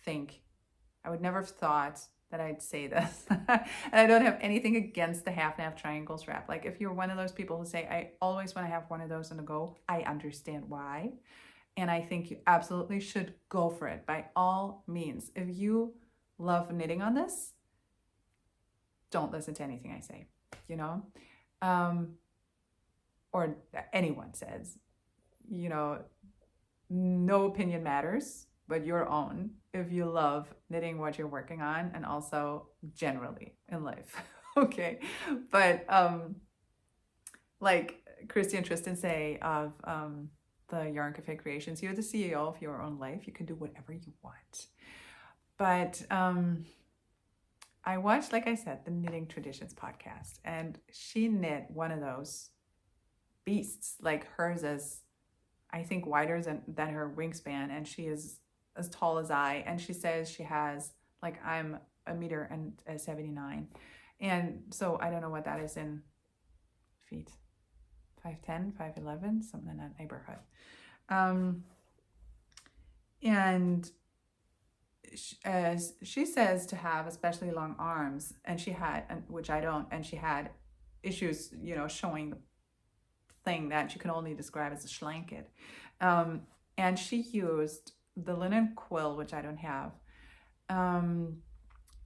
have thought that I'd say this. And I don't have anything against the 50/50 triangles wrap. Like, if you're one of those people who say, I always want to have one of those on the go, I understand why. And I think you absolutely should go for it by all means. If you love knitting on this, don't listen to anything I say, you know, or anyone says, you know, no opinion matters but your own, if you love knitting what you're working on, and also generally in life. Okay, but like Christy and Tristan say of the Yarn Cafe Creations, you're the CEO of your own life. You can do whatever you want. But I watched, like I said, the Knitting Traditions podcast, and she knit one of those beasts. Like, hers is, I think, wider than her wingspan, and she is as tall as I, and she says she has, like, I'm 1.79 meters, and so I don't know what that is in feet, 5'10", 5'11", something in that neighborhood. And she says to have especially long arms, and she had, which I don't, and she had issues, you know, showing the thing that you can only describe as a schlanket. And she used the linen quill, which I don't have,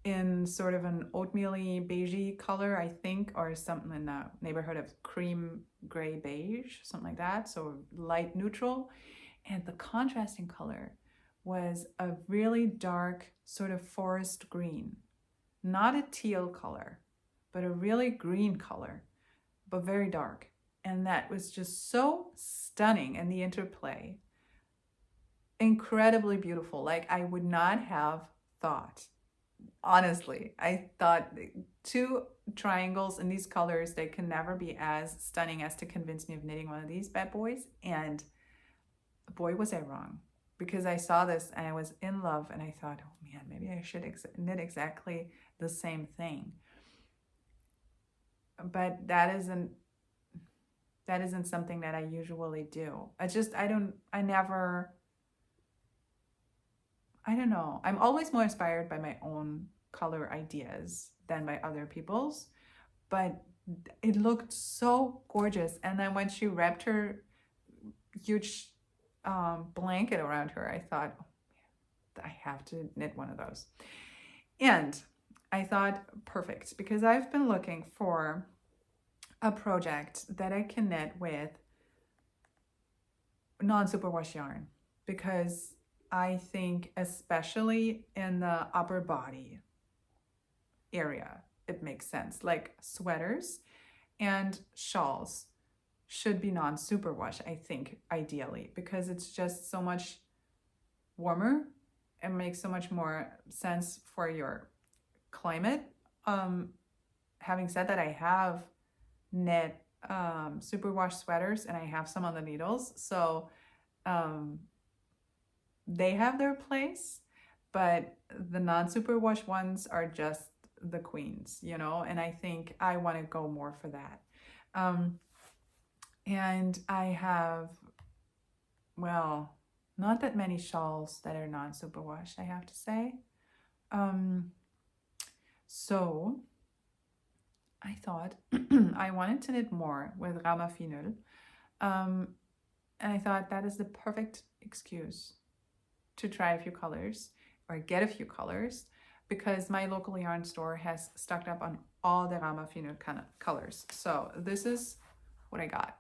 in sort of an oatmeal-y beigey color, I think, or something in the neighborhood of cream gray beige, something like that, so light neutral. And the contrasting color was a really dark sort of forest green, not a teal color, but a really green color, but very dark. And that was just so stunning in the interplay. Incredibly beautiful. Like, I would not have thought, honestly, I thought 2 triangles in these colors, they can never be as stunning as to convince me of knitting one of these bad boys. And boy, was I wrong, because I saw this and I was in love, and I thought, oh man, maybe I should knit exactly the same thing. But that isn't something that I usually do. I don't know. I'm always more inspired by my own color ideas than by other people's, but it looked so gorgeous. And then when she wrapped her huge blanket around her. I thought, I have to knit one of those. And I thought, perfect, because I've been looking for a project that I can knit with non-superwash yarn, because I think especially in the upper body area, it makes sense. Like sweaters and shawls should be non-superwash, I think, ideally, because it's just so much warmer and makes so much more sense for your climate. Having said that, I have knit superwash sweaters and I have some on the needles, so they have their place, but the non-superwash ones are just the queens, you know, and I think I want to go more for that. And I have, well, not that many shawls that are non-superwash, I have to say. So I thought I wanted to knit more with Rama Finul. And I thought that is the perfect excuse to try a few colors or get a few colors, because my local yarn store has stocked up on all the Rama Finul kind of colors. So this is what I got.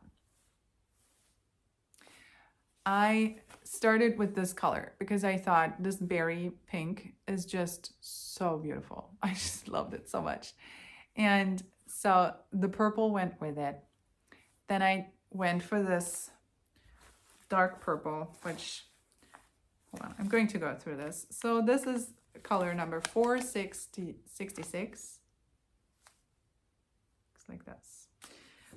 I started with this color because I thought this berry pink is just so beautiful. I just loved it so much. And so the purple went with it. Then I went for this dark purple, which, hold on, I'm going to go through this. So this is color number 466. Looks like this.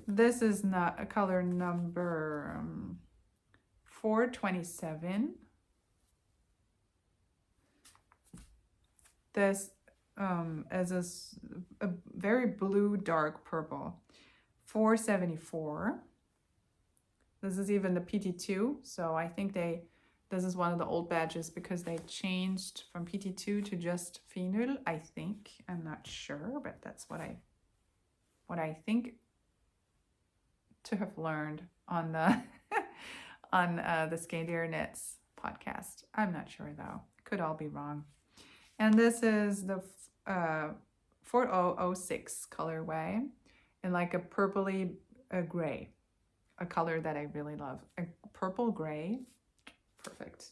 This is not a color number 427. This is a very blue dark purple, 474. This is even the PT2, so I think this is one of the old badges because they changed from PT2 to just Finul, I think. I'm not sure, but that's what I think to have learned on the on the Scandier Knits podcast. I'm not sure though. Could all be wrong. And this is the 4006 colorway in like a purpley gray, a color that I really love. A purple gray, perfect.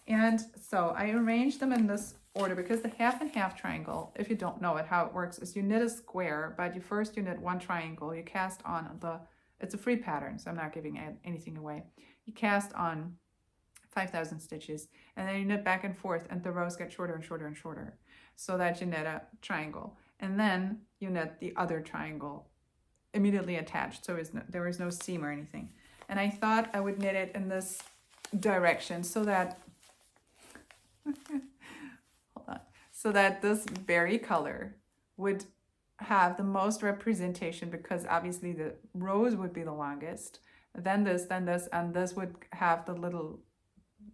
And so I arranged them in this order because the half and half triangle, if you don't know it, how it works is you knit a square, but you knit one triangle, you cast on it's a free pattern, so I'm not giving anything away. You cast on 5,000 stitches, and then you knit back and forth, and the rows get shorter and shorter and shorter, so that you knit a triangle. And then you knit the other triangle immediately attached, so there is no seam or anything. And I thought I would knit it in this direction so that, hold on, so that this berry color would have the most representation, because obviously the rows would be the longest, then this, and this would have the little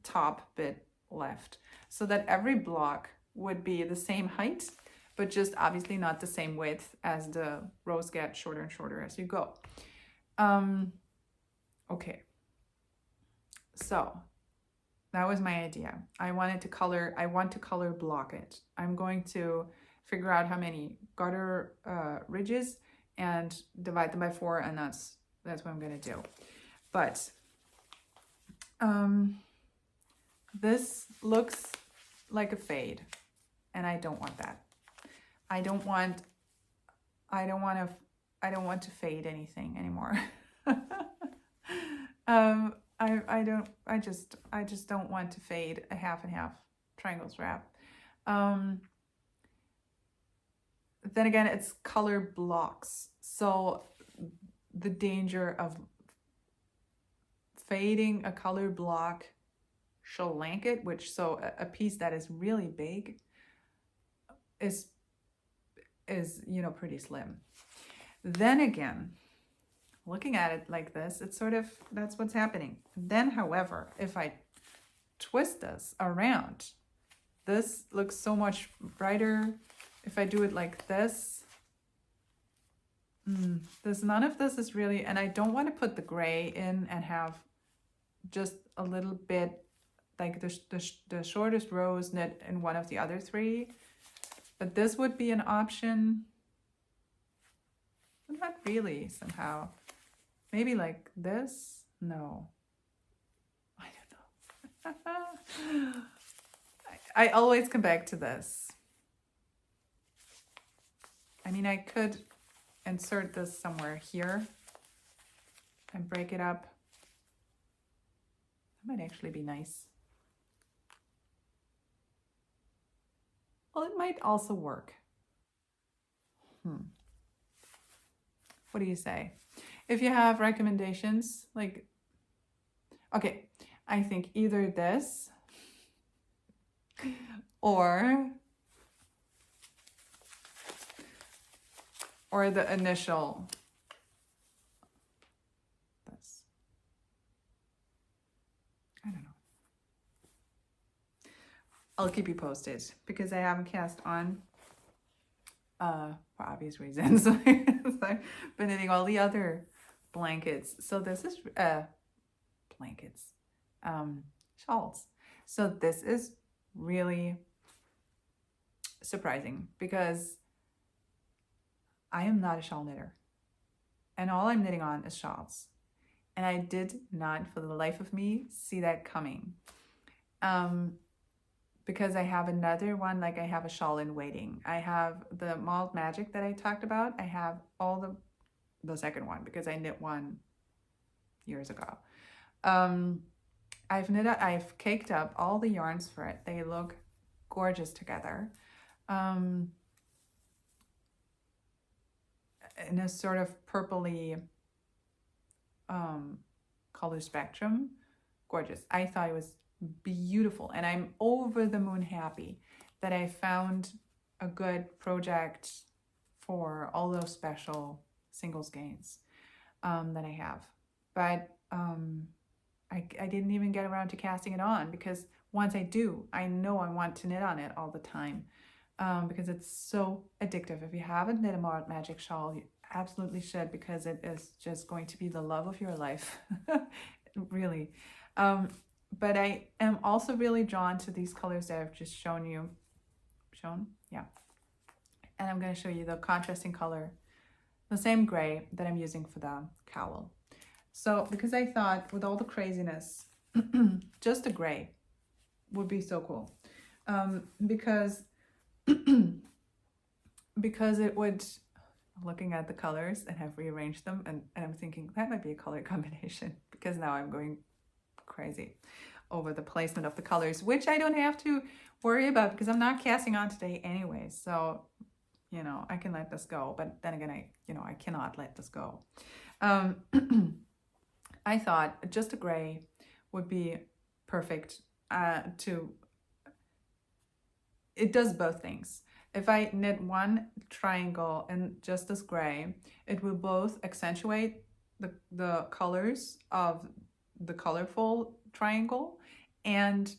top bit left, so that every block would be the same height, but just obviously not the same width as the rows get shorter and shorter as you go. Okay, so that was my idea. I want to color block it. I'm going to figure out how many garter ridges and divide them by 4, and that's what I'm going to do. But this looks like a fade, and I don't want that. I don't want to fade anything anymore. I just don't want to fade a half and half triangles wrap. Then again, it's color blocks, so the danger of fading a color block blanket, which so a piece that is really big is pretty slim. Then again, looking at it like this, it's sort of, that's what's happening. Then, however, if I twist this around, this looks so much brighter. If I do it like this, none of this is really, and I don't want to put the gray in and have just a little bit, like the shortest row is knit in one of the other three. But this would be an option. Not really, somehow. Maybe like this? No. I don't know. I always come back to this. I mean, I could insert this somewhere here and break it up. That might actually be nice. Well, it might also work. What do you say? If you have recommendations, like, okay, I think either this or the initial, this. I don't know. I'll keep you posted because I haven't cast on for obvious reasons. So I've been knitting all the other blankets. So this is blankets, shawls. So this is really surprising because I am not a shawl knitter, and all I'm knitting on is shawls, and I did not for the life of me see that coming. Because I have another one, like I have a shawl in waiting. I have the Malt Magic that I talked about. I have all the second one because I knit one years ago. I've caked up all the yarns for it. They look gorgeous together. In a sort of purpley color spectrum. Gorgeous. I thought it was beautiful, and I'm over the moon happy that I found a good project for all those special singles gains that I have. But I didn't even get around to casting it on because once I do, I know I want to knit on it all the time because it's so addictive. If you haven't knit a Malt Magic shawl, you absolutely should, because it is just going to be the love of your life. Really. But I am also really drawn to these colors that I've just shown you. Yeah. And I'm going to show you the contrasting color, the same gray that I'm using for the cowl. So because I thought with all the craziness, just a gray would be so cool. Because it would, looking at the colors, and have rearranged them, and I'm thinking that might be a color combination, because now I'm going crazy over the placement of the colors, which I don't have to worry about because I'm not casting on today anyway. So, you know, I can let this go, but then again, I cannot let this go. I thought just a gray would be perfect it does both things. If I knit one triangle in just this gray, it will both accentuate the colors of the colorful triangle and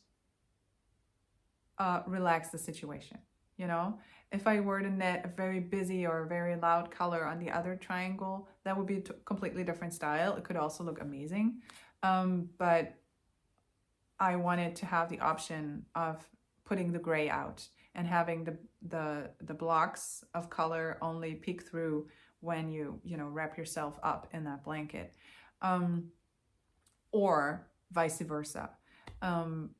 relax the situation. You know, if I were to knit a very busy or very loud color on the other triangle, that would be a completely different style. It could also look amazing, but I wanted to have the option of putting the gray out and having the blocks of color only peek through when you wrap yourself up in that blanket, or vice versa. And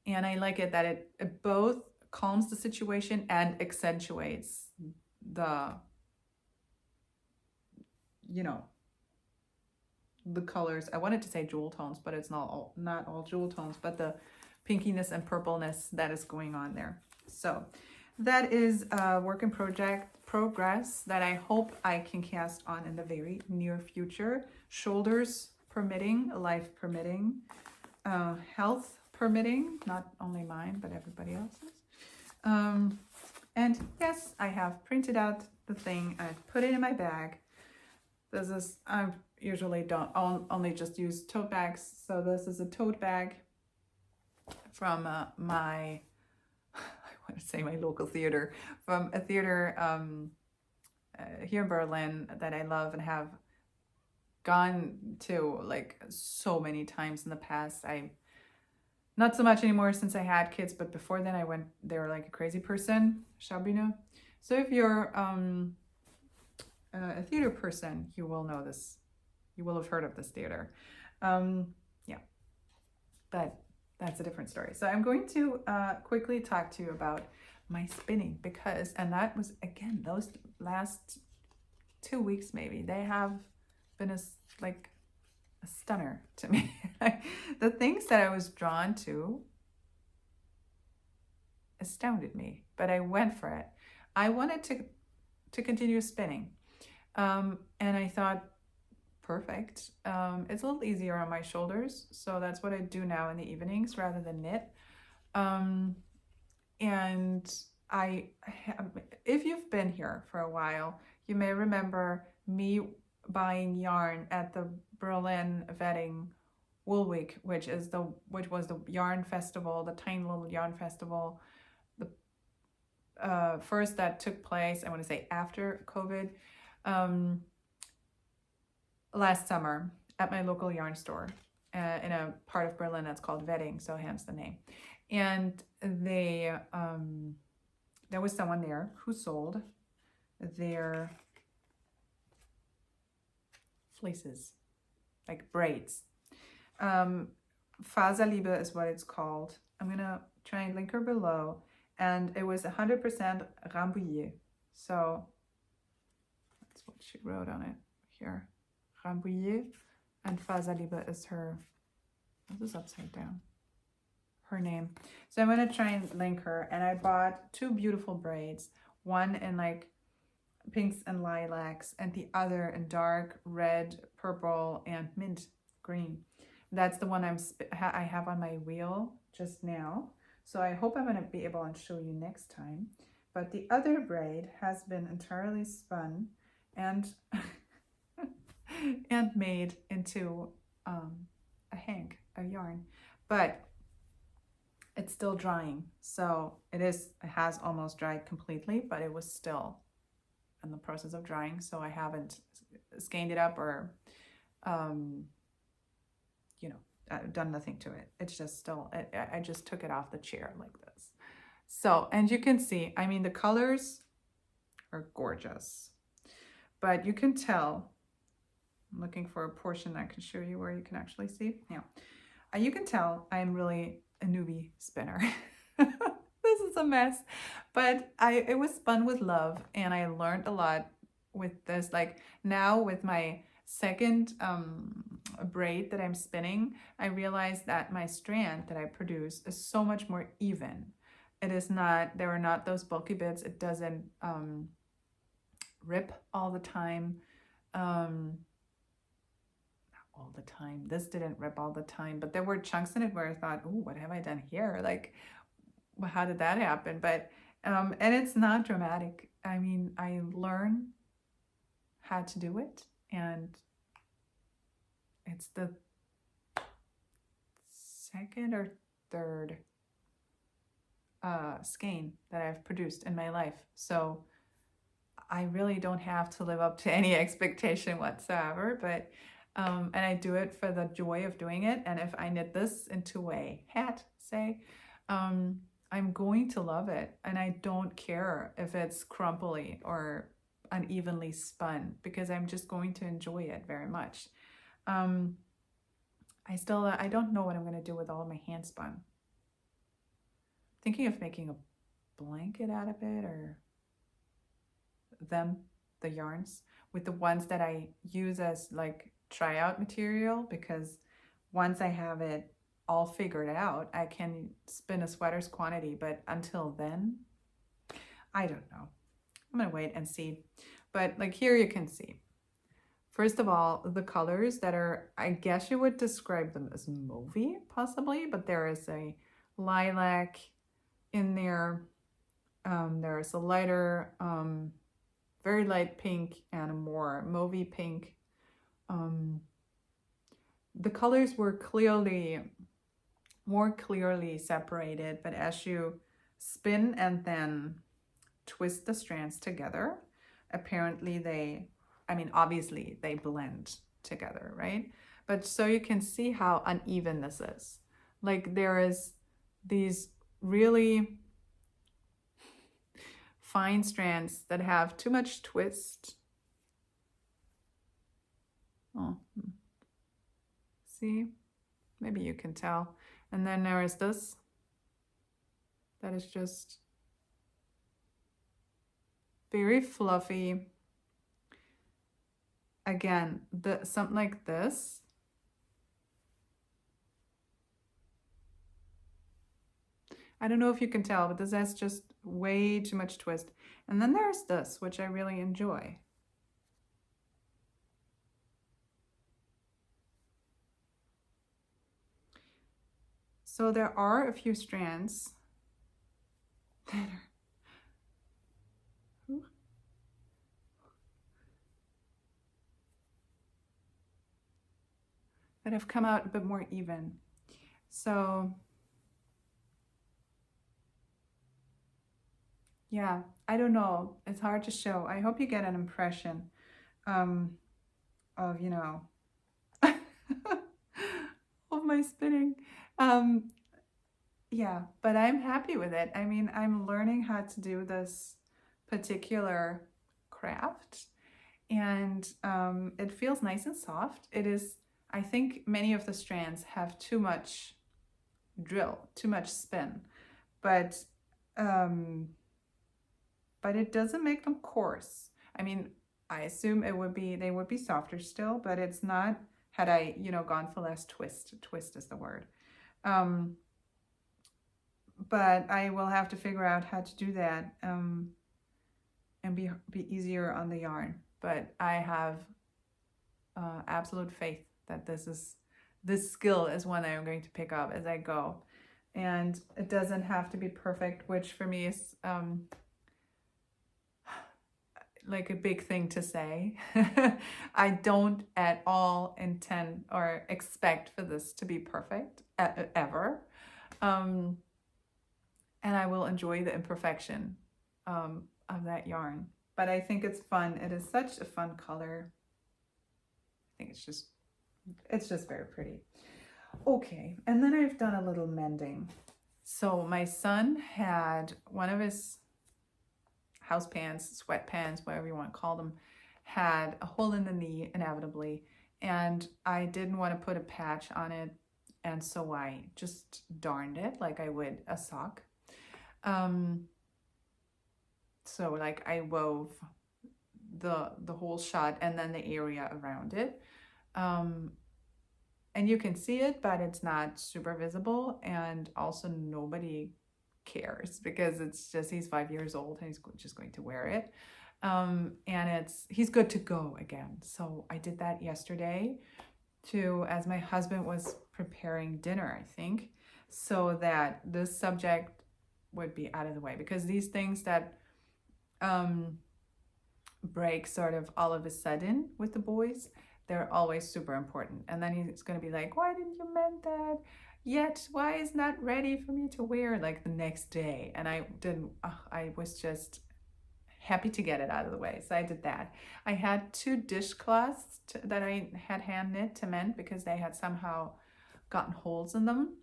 I like it that it both calms the situation and accentuates the colors. I wanted to say jewel tones, but it's not all jewel tones, but the pinkiness and purpleness that is going on there. So that is a work in progress that I hope I can cast on in the very near future, shoulders permitting, life permitting, health permitting, not only mine but everybody else's. And yes, I have printed out the thing. I've put it in my bag. This is, I usually don't only just use tote bags, so this is a tote bag from my I want to say my local theater, from a theater here in Berlin that I love and have gone to like so many times in the past. I not so much anymore since I had kids, but before then I went there like a crazy person, Shabina. So if you're a theater person, you will know this. You will have heard of this theater. Yeah, but that's a different story. So I'm going to quickly talk to you about my spinning because, and that was again, those last 2 weeks maybe, they have been like a stunner to me. The things that I was drawn to astounded me, but I went for it. I wanted to continue spinning. And I thought, perfect. It's a little easier on my shoulders, so that's what I do now in the evenings rather than knit. And if you've been here for a while, you may remember me buying yarn at the Berlin Wedding Wool Week, which was the yarn festival, the tiny little yarn festival, the first that took place, I want to say after COVID, last summer at my local yarn store in a part of Berlin that's called Wedding, so hence the name. And there was someone there who sold their fleeces, like braids. Faserliebe is what it's called. I'm gonna try and link her below. And it was 100% Rambouillet. So that's what she wrote on it here. Rambouillet, and Faserliebe is her, this is upside down, her name. So I'm going to try and link her. And I bought 2 beautiful braids, one in like pinks and lilacs and the other in dark red, purple, and mint green. That's the one I have on my wheel just now. So I hope I'm going to be able to show you next time. But the other braid has been entirely spun and and made into a hank, a yarn. But it's still drying. So it has almost dried completely, but it was still in the process of drying. So I haven't skeined it up or, done nothing to it. It's just still, I just took it off the chair like this. So, and you can see, I mean, the colors are gorgeous, but you can tell, I'm looking for a portion that can show you where you can actually see. Yeah. You can tell I'm really a newbie spinner. This is a mess, but it was spun with love, and I learned a lot with this. Like now with my second braid that I'm spinning, I realized that my strand that I produce is so much more even. It is not, there are not those bulky bits. It doesn't rip all the time. All the time. This didn't rip all the time, but there were chunks in it where I thought, "Ooh, what have I done here? Like, how did that happen?" But and it's not dramatic. I mean, I learned how to do it, and it's the second or third skein that I've produced in my life. So I really don't have to live up to any expectation whatsoever, but and I do it for the joy of doing it. And if I knit this into a hat, say, I'm going to love it. And I don't care if it's crumply or unevenly spun, because I'm just going to enjoy it very much. I don't know what I'm going to do with all my hand spun. Thinking of making a blanket out of it, or the yarns, with the ones that I use as like tryout material, because once I have it all figured out, I can spin a sweater's quantity. But until then, I don't know. I'm gonna wait and see. But like here you can see, first of all, the colors that are, I guess you would describe them as mauvey possibly, but there is a lilac in there. There is a lighter, very light pink and a more mauvey pink. The colors were more clearly separated, but as you spin and then twist the strands together, apparently obviously they blend together, right? But so you can see how uneven this is. Like there is these really fine strands that have too much twist. Oh, see, maybe you can tell. And then there is this that is just very fluffy. Again, something like this. I don't know if you can tell, but this has just way too much twist. And then there's this, which I really enjoy. So there are a few strands that are that have come out a bit more even. So yeah, I don't know. It's hard to show. I hope you get an impression of, you know, of my spinning. Yeah, but I'm happy with it. I mean, I'm learning how to do this particular craft, and it feels nice and soft. It is, I think many of the strands have too much drill, too much spin, but it doesn't make them coarse. I mean, I assume they would be softer still, but it's not, had I, you know, gone for less twist. Twist is the word. But I will have to figure out how to do that and be easier on the yarn. But I have absolute faith that this skill is one that I'm going to pick up as I go. And it doesn't have to be perfect, which for me is like a big thing to say. I don't at all intend or expect for this to be perfect ever. And I will enjoy the imperfection of that yarn. But I think it's fun. It is such a fun color. I think it's just very pretty. Okay, and then I've done a little mending. So my son had one of his house pants, sweatpants, whatever you want to call them, had a hole in the knee inevitably. And I didn't want to put a patch on it. And so I just darned it like I would a sock. So like I wove the whole shot and then the area around it. And you can see it, but it's not super visible. And also nobody cares because it's just, he's 5 years old and he's just going to wear it. And he's good to go again. So I did that yesterday as my husband was preparing dinner, I think, so that this subject would be out of the way, because these things that break sort of all of a sudden with the boys, they're always super important. And then he's going to be like, why didn't you mend that yet? Why is not ready for me to wear like the next day? And I was just happy to get it out of the way. So I did that. I had 2 dishcloths that I had hand knit to mend because they had somehow gotten holes in them.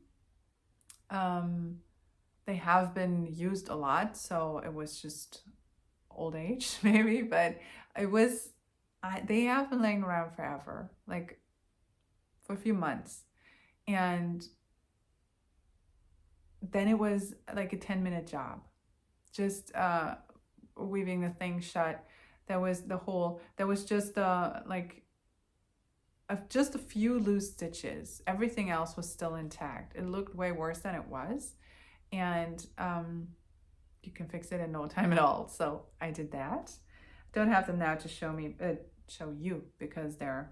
They have been used a lot, so it was just old age maybe, but they have been laying around forever, like for a few months. And then it was like a 10-minute job, just weaving the thing shut. There was just just a few loose stitches. Everything else was still intact. It looked way worse than it was. And you can fix it in no time at all. So I did that. Don't have them now to show you because they're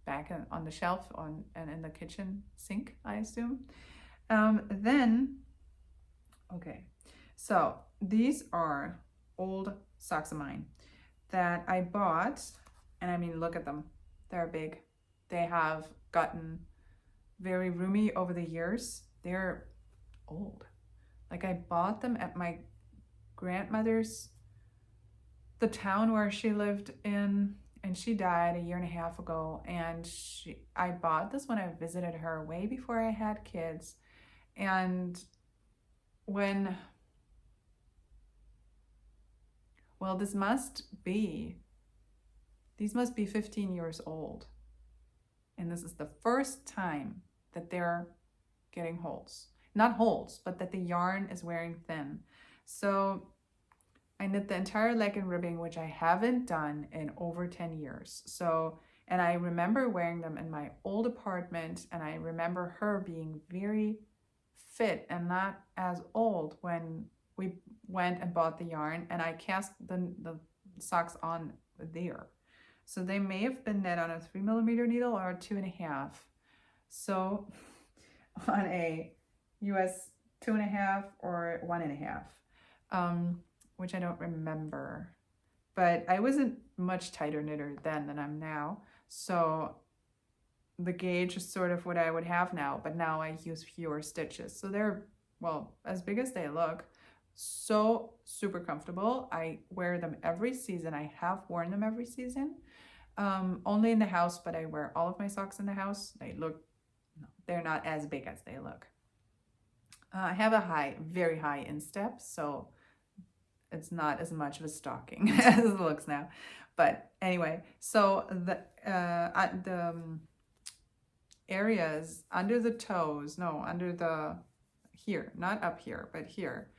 back on the shelf and in the kitchen sink, I assume. Okay, so these are old socks of mine that I bought, and I mean, look at them. They're big. They have gotten very roomy over the years. They're old. Like I bought them at my grandmother's, the town where she lived in and she died a year and a half ago. And I bought this when I visited her way before I had kids. And when, well, these must be 15 years old. And this is the first time that they're getting holes. Not holes, but that the yarn is wearing thin. So I knit the entire leg and ribbing, which I haven't done in over 10 years. So, and I remember wearing them in my old apartment, and I remember her being very fit and not as old when we went and bought the yarn, and I cast the socks on there. So they may have been knit on a 3mm needle or a 2.5. So on a US 2.5 or 1.5, which I don't remember. But I wasn't much tighter knitter then than I'm now. So the gauge is sort of what I would have now, but now I use fewer stitches. So they're, well, as big as they look. So super comfortable. I wear them every season. I have worn them every season. Only in the house, but I wear all of my socks in the house. They're not as big as they look. I have a very high instep, so it's not as much of a stocking as it looks now. But anyway, so the areas under the toes, here, not up here, but here,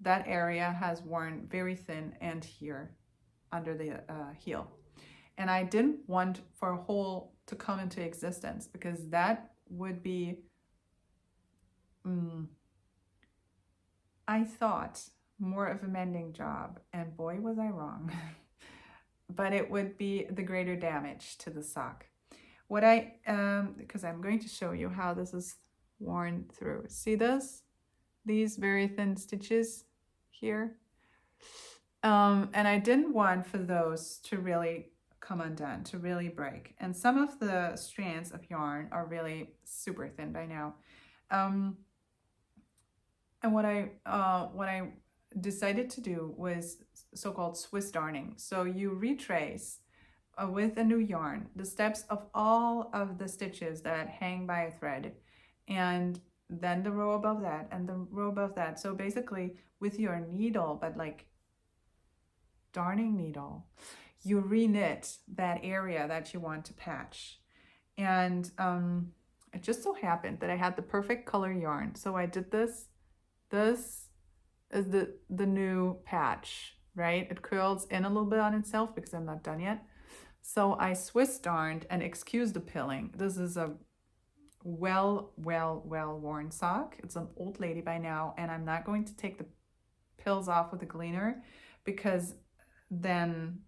that area has worn very thin, and here under the heel. And I didn't want for a hole to come into existence, because that would be, I thought, more of a mending job, and boy was I wrong. But it would be the greater damage to the sock. What because I'm going to show you how this is worn through. See this? These very thin stitches here. And I didn't want for those to really come undone, to really break. And some of the strands of yarn are really super thin by now. And what I decided to do was so-called Swiss darning. So you retrace with a new yarn the steps of all of the stitches that hang by a thread, and then the row above that and the row above that. So basically with your needle, but like darning needle, you reknit that area that you want to patch. And it just so happened that I had the perfect color yarn, so I did this. This is the new patch, right? It curls in a little bit on itself because I'm not done yet. So I Swiss darned, and excuse the pilling. This is a well worn sock. It's an old lady by now, and I'm not going to take the pills off with a cleaner, because then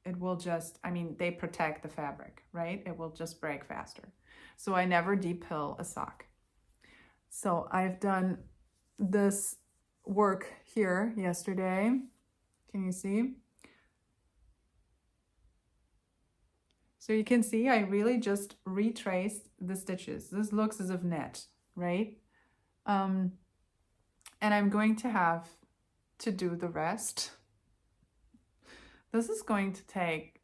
it will just, I mean, they protect the fabric, right? It will just break faster. So I never depill a sock. So I've done this work here yesterday. Can you see? So you can see I really just retraced the stitches. This looks as if knit, right? And I'm going to have to do the rest. This is going to take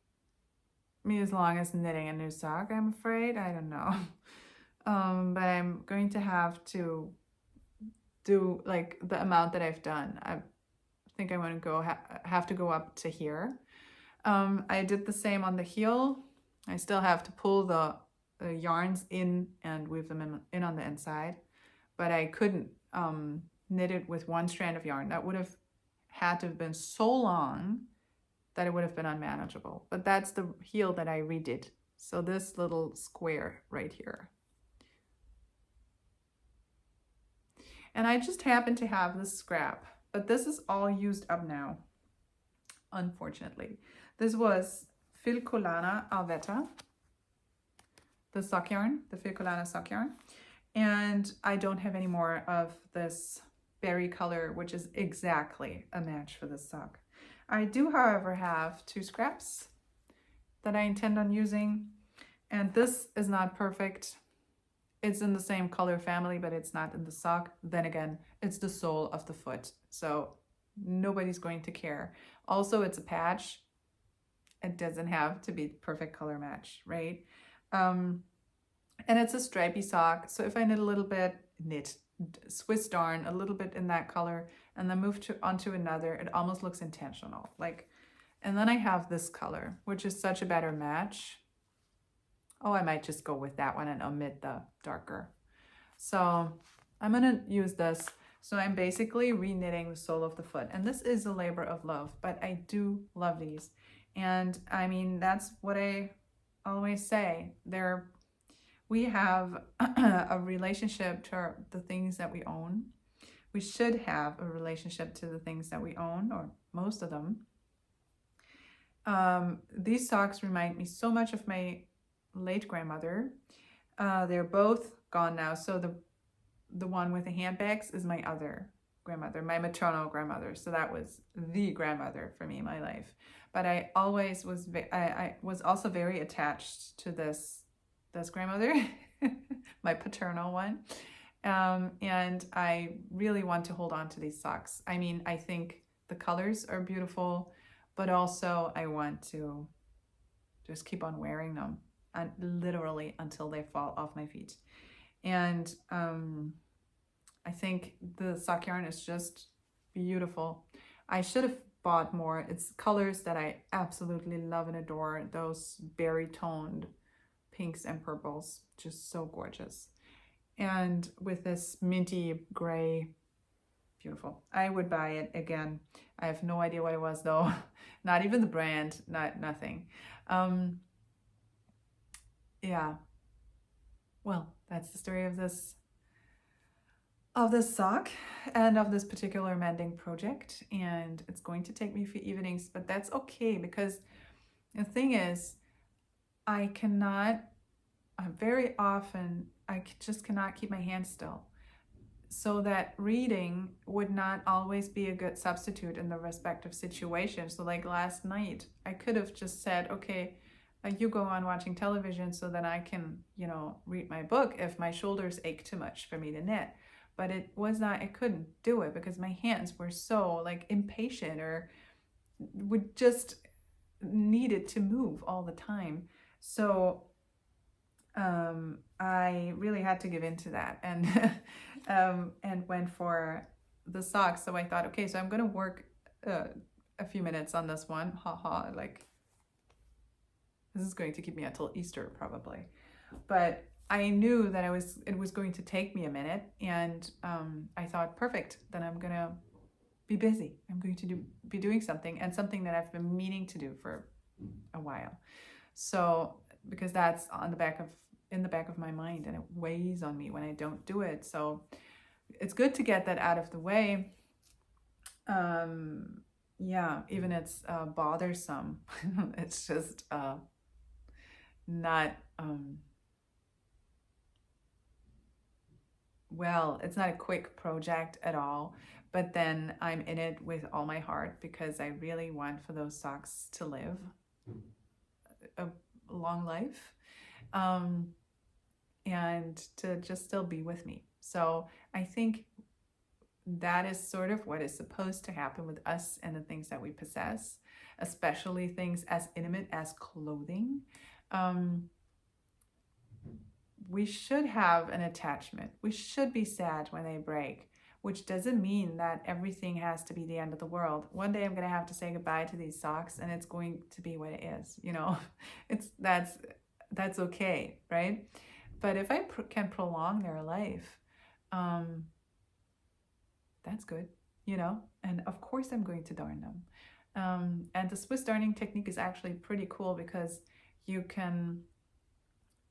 me as long as knitting a new sock, I'm afraid. I don't know. But I'm going to have to do like the amount that I've done. I think I want to go have to go up to here. I did the same on the heel. I still have to pull the yarns in and weave them in on the inside, but I couldn't knit it with one strand of yarn. That would have had to have been so long that it would have been unmanageable. But that's the heel that I redid. So this little square right here. And I just happen to have this scrap, but this is all used up now, unfortunately. This was Filcolana Alvetta, the sock yarn, the Filcolana sock yarn. And I don't have any more of this berry color, which is exactly a match for this sock. I do, however, have 2 scraps that I intend on using. And this is not perfect. It's in the same color family, but it's not in the sock. Then again, it's the sole of the foot, so nobody's going to care. Also, it's a patch. It doesn't have to be perfect color match, right? Um, and it's a stripy sock. So if I knit a little bit, Swiss darn a little bit in that color and then move onto another, it almost looks intentional. Like, and then I have this color, which is such a better match. Oh, I might just go with that one and omit the darker. So I'm gonna use this. So I'm basically re-knitting the sole of the foot. And this is a labor of love, but I do love these. And I mean, that's what I always say. We have a relationship to the things that we own. We should have a relationship to the things that we own, or most of them. These socks remind me so much of my late grandmother. They're both gone now. So the one with the handbags is my other grandmother, my maternal grandmother. So that was the grandmother for me in my life. But I always was, I was also very attached to this grandmother, my paternal one. And I really want to hold on to these socks. I mean, I think the colors are beautiful, but also I want to just keep on wearing them, and literally until they fall off my feet. And I think the sock yarn is just beautiful. I should have bought more. It's colors that I absolutely love and adore. Those berry toned pinks and purples, just so gorgeous. And with this minty gray, beautiful. I would buy it again. I have no idea what it was though. Not even the brand, nothing. Yeah. Well, that's the story of this sock and of this particular mending project. And it's going to take me a few evenings, but that's okay, because the thing is, very often, I just cannot keep my hands still. So that reading would not always be a good substitute in the respective situation. So like last night, I could have just said, okay, you go on watching television so that I can, read my book if my shoulders ache too much for me to knit. But I couldn't do it because my hands were so like impatient, or would just needed to move all the time. So I really had to give in to that, and and went for the socks. So I thought, okay, so I'm gonna work a few minutes on this one. Like this is going to keep me until Easter probably. But I knew that it was going to take me a minute, and I thought, perfect, then I'm gonna be busy. I'm going to be doing something, and something that I've been meaning to do for a while. So because that's in the back of my mind, and it weighs on me when I don't do it. So it's good to get that out of the way. Yeah, even it's bothersome. It's just not well, it's not a quick project at all, but then I'm in it with all my heart because I really want for those socks to live a long life, and to just still be with me. So I think that is sort of what is supposed to happen with us and the things that we possess, especially things as intimate as clothing. We should have an attachment. We should be sad when they break, which doesn't mean that everything has to be the end of the world. One day I'm going to have to say goodbye to these socks, and it's going to be what it is, that's okay, right? But if I can prolong their life, that's good, and of course I'm going to darn them. And the Swiss darning technique is actually pretty cool because you can,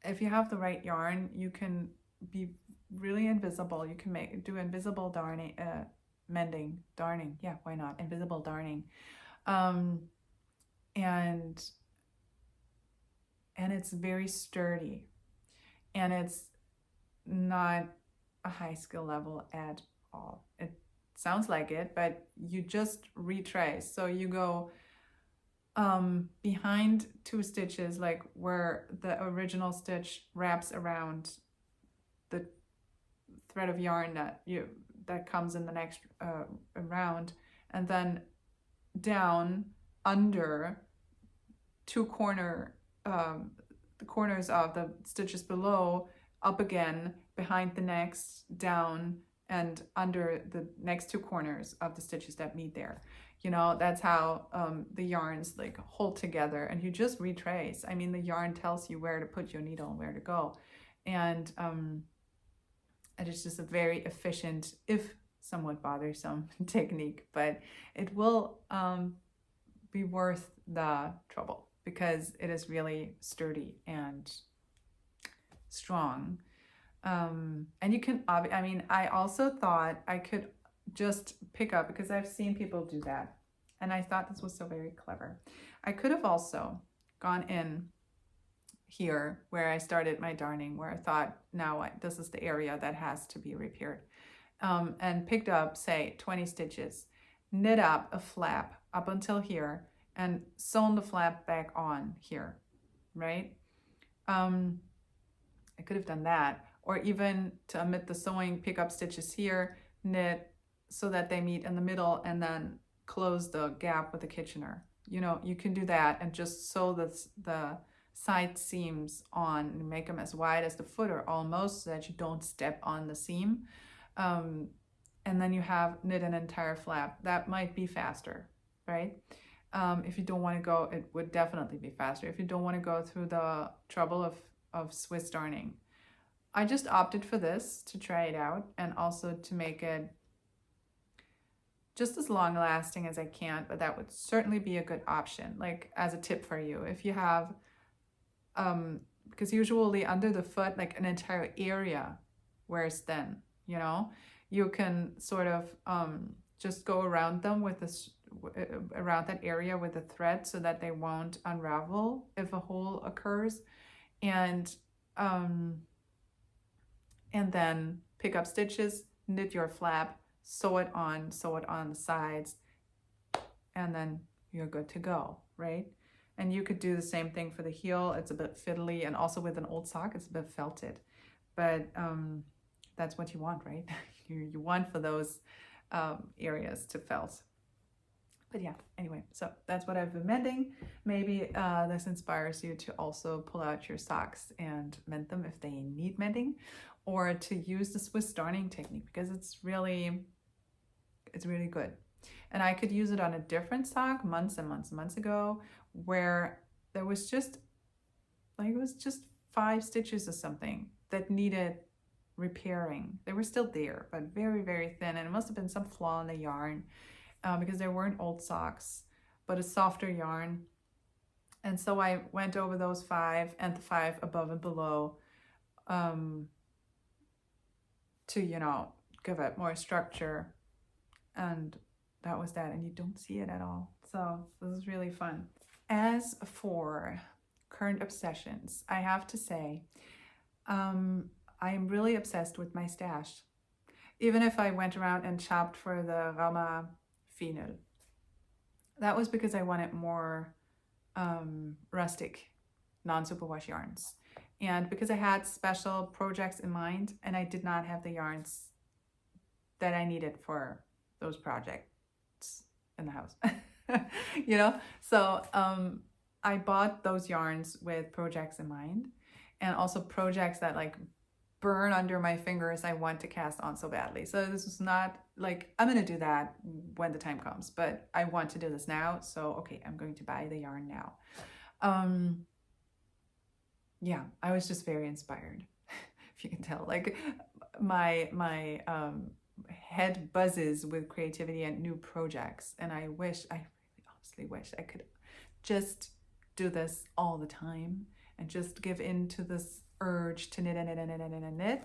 if you have the right yarn, you can be really invisible. You can do invisible darning, darning. Yeah, why not? Invisible darning. And it's very sturdy, and it's not a high skill level at all. It sounds like it, but you just retrace. So you go behind 2 stitches, like where the original stitch wraps around the thread of yarn that comes in the next round, and then down under two the corners of the stitches below up again, behind the next, down, and under the next two corners of the stitches that meet there. You know, that's how the yarns like hold together, and you just retrace. I mean, the yarn tells you where to put your needle and where to go. And it is just a very efficient, if somewhat bothersome technique, but it will be worth the trouble because it is really sturdy and strong. And you can, I mean, I also thought I could just pick up, because I've seen people do that, and I thought this was so very clever. I could have also gone in here where I started my darning, where I thought, now this is the area that has to be repaired, and picked up, say, 20 stitches, knit up a flap up until here, and sewn the flap back on here, right? I could have done that, or even to omit the sewing, pick up stitches here, knit so that they meet in the middle, and then close the gap with the Kitchener. You know, you can do that and just sew the side seams on and make them as wide as the footer almost, so that you don't step on the seam. And then you have knit an entire flap. That might be faster, right? If you don't want to go, it would definitely be faster. If you don't want to go through the trouble of Swiss darning. I just opted for this to try it out, and also to make it just as long lasting as I can, but that would certainly be a good option, like as a tip for you. If you have, because usually under the foot, like an entire area wears thin, you know, you can sort of just go around them with this, around that area with a thread, so that they won't unravel if a hole occurs, and then pick up stitches, knit your flap, sew it on the sides, and then you're good to go, right? And you could do the same thing for the heel. It's a bit fiddly, and also with an old sock, it's a bit felted, but that's what you want, right? you want for those areas to felt. But yeah, anyway, so that's what I've been mending. Maybe this inspires you to also pull out your socks and mend them if they need mending, or to use the Swiss darning technique, because it's really good. And I could use it on a different sock months and months and months ago, where there was just, like, it was just 5 stitches or something that needed repairing. They were still there, but very, very thin, and it must have been some flaw in the yarn, because they weren't old socks, but a softer yarn. And so I went over those 5 and the 5 above and below, to, you know, give it more structure. And that was that, and you don't see it at all. So this is really fun. As for current obsessions, I have to say, I am really obsessed with my stash. Even if I went around and shopped for the Rama Fenel, that was because I wanted more rustic, non-superwash yarns. And because I had special projects in mind, and I did not have the yarns that I needed for those projects in the house, you know? So I bought those yarns with projects in mind, and also projects that like burn under my fingers I want to cast on so badly. So this was not like, I'm going to do that when the time comes, but I want to do this now. So, okay, I'm going to buy the yarn now. Yeah, I was just very inspired, if you can tell. Like my head buzzes with creativity and new projects, and I really honestly wish I could just do this all the time and just give in to this urge to knit and knit.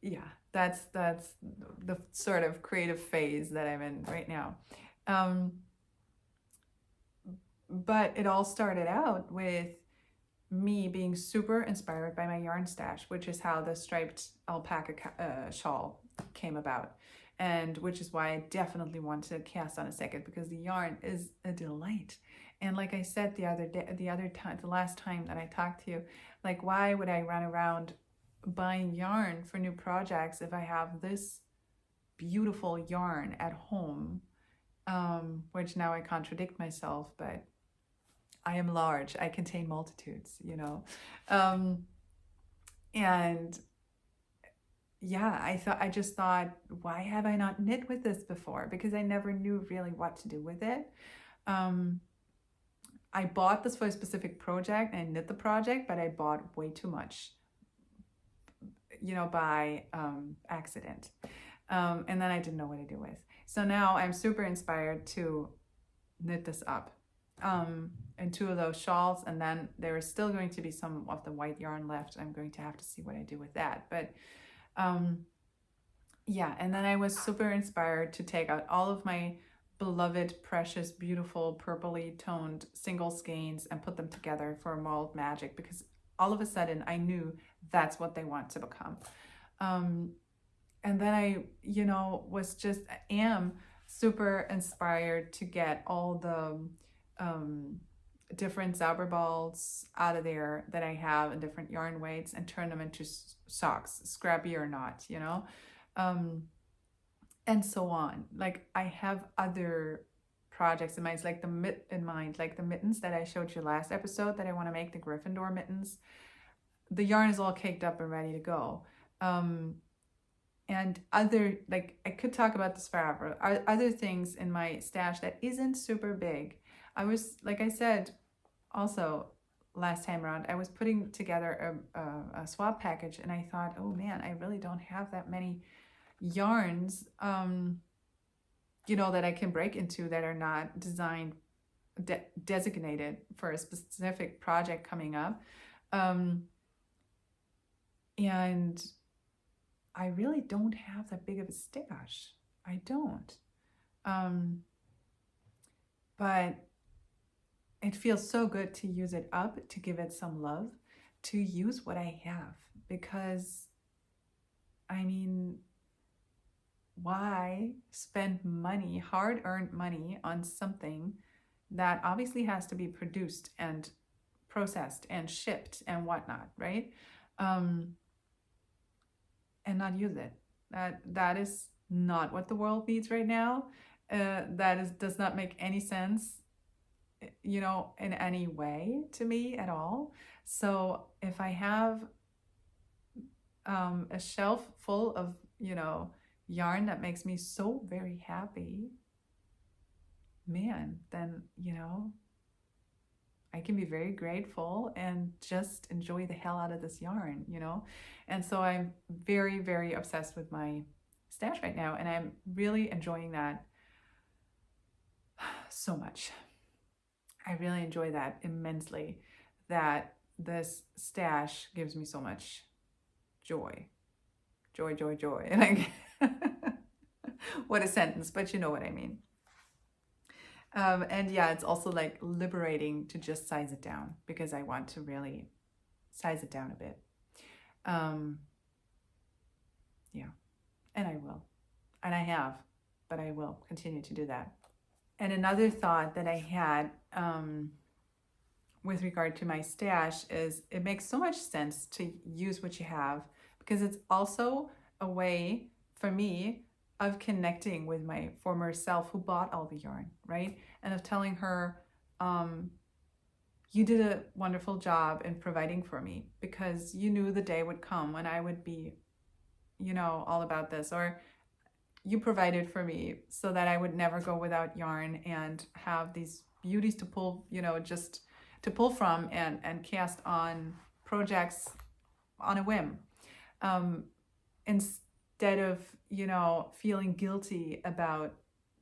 Yeah, that's the sort of creative phase that I'm in right now. But it all started out with me being super inspired by my yarn stash, which is how the striped alpaca shawl came about, and which is why I definitely want to cast on a second, because the yarn is a delight. And like I said the last time that I talked to you, like, why would I run around buying yarn for new projects if I have this beautiful yarn at home? Which now I contradict myself, but I am large. I contain multitudes, you know. Um, and yeah, I just thought, why have I not knit with this before? Because I never knew really what to do with it. Um, I bought this for a specific project and I knit the project, but I bought way too much, you know, by accident. And then I didn't know what to do with. So now I'm super inspired to knit this up in two of those shawls, and then there is still going to be some of the white yarn left. I'm going to have to see what I do with that. But yeah, and then I was super inspired to take out all of my beloved, precious, beautiful, purpley toned single skeins and put them together for mold magic, because all of a sudden I knew that's what they want to become. And then I, you know, am super inspired to get all the different Zauberballs out of there that I have in different yarn weights and turn them into socks, scrappy or not, you know, and so on. Like I have other projects in mind, like the mittens that I showed you last episode that I want to make, the Gryffindor mittens. The yarn is all caked up and ready to go. And other, like, I could talk about this forever. Other things in my stash that isn't super big. I was, like I said, also last time around, I was putting together a swap package, and I thought, oh man, I really don't have that many yarns, you know, that I can break into that are not designed, designated for a specific project coming up. And I really don't have that big of a stash. I don't. But it feels so good to use it up, to give it some love, to use what I have. Because, I mean, why spend money, hard-earned money, on something that obviously has to be produced and processed and shipped and whatnot, right? And not use it. That is not what the world needs right now. Does not make any sense, you know, in any way to me at all. So if I have a shelf full of, you know, yarn that makes me so very happy, man, then, you know, I can be very grateful and just enjoy the hell out of this yarn, you know? And so I'm very, very obsessed with my stash right now, and I'm really enjoying that so much. I really enjoy that immensely, that this stash gives me so much joy. Joy, joy, joy. And I, what a sentence, but you know what I mean. And yeah, it's also like liberating to just size it down, because I want to really size it down a bit. Yeah, and I will, and I have, but I will continue to do that. And another thought that I had with regard to my stash is, it makes so much sense to use what you have, because it's also a way for me of connecting with my former self who bought all the yarn, right? And of telling her, you did a wonderful job in providing for me, because you knew the day would come when I would be, you know, all about this, or you provided for me so that I would never go without yarn and have these beauties to pull, you know, just to pull from and cast on projects on a whim. Instead of, you know, feeling guilty about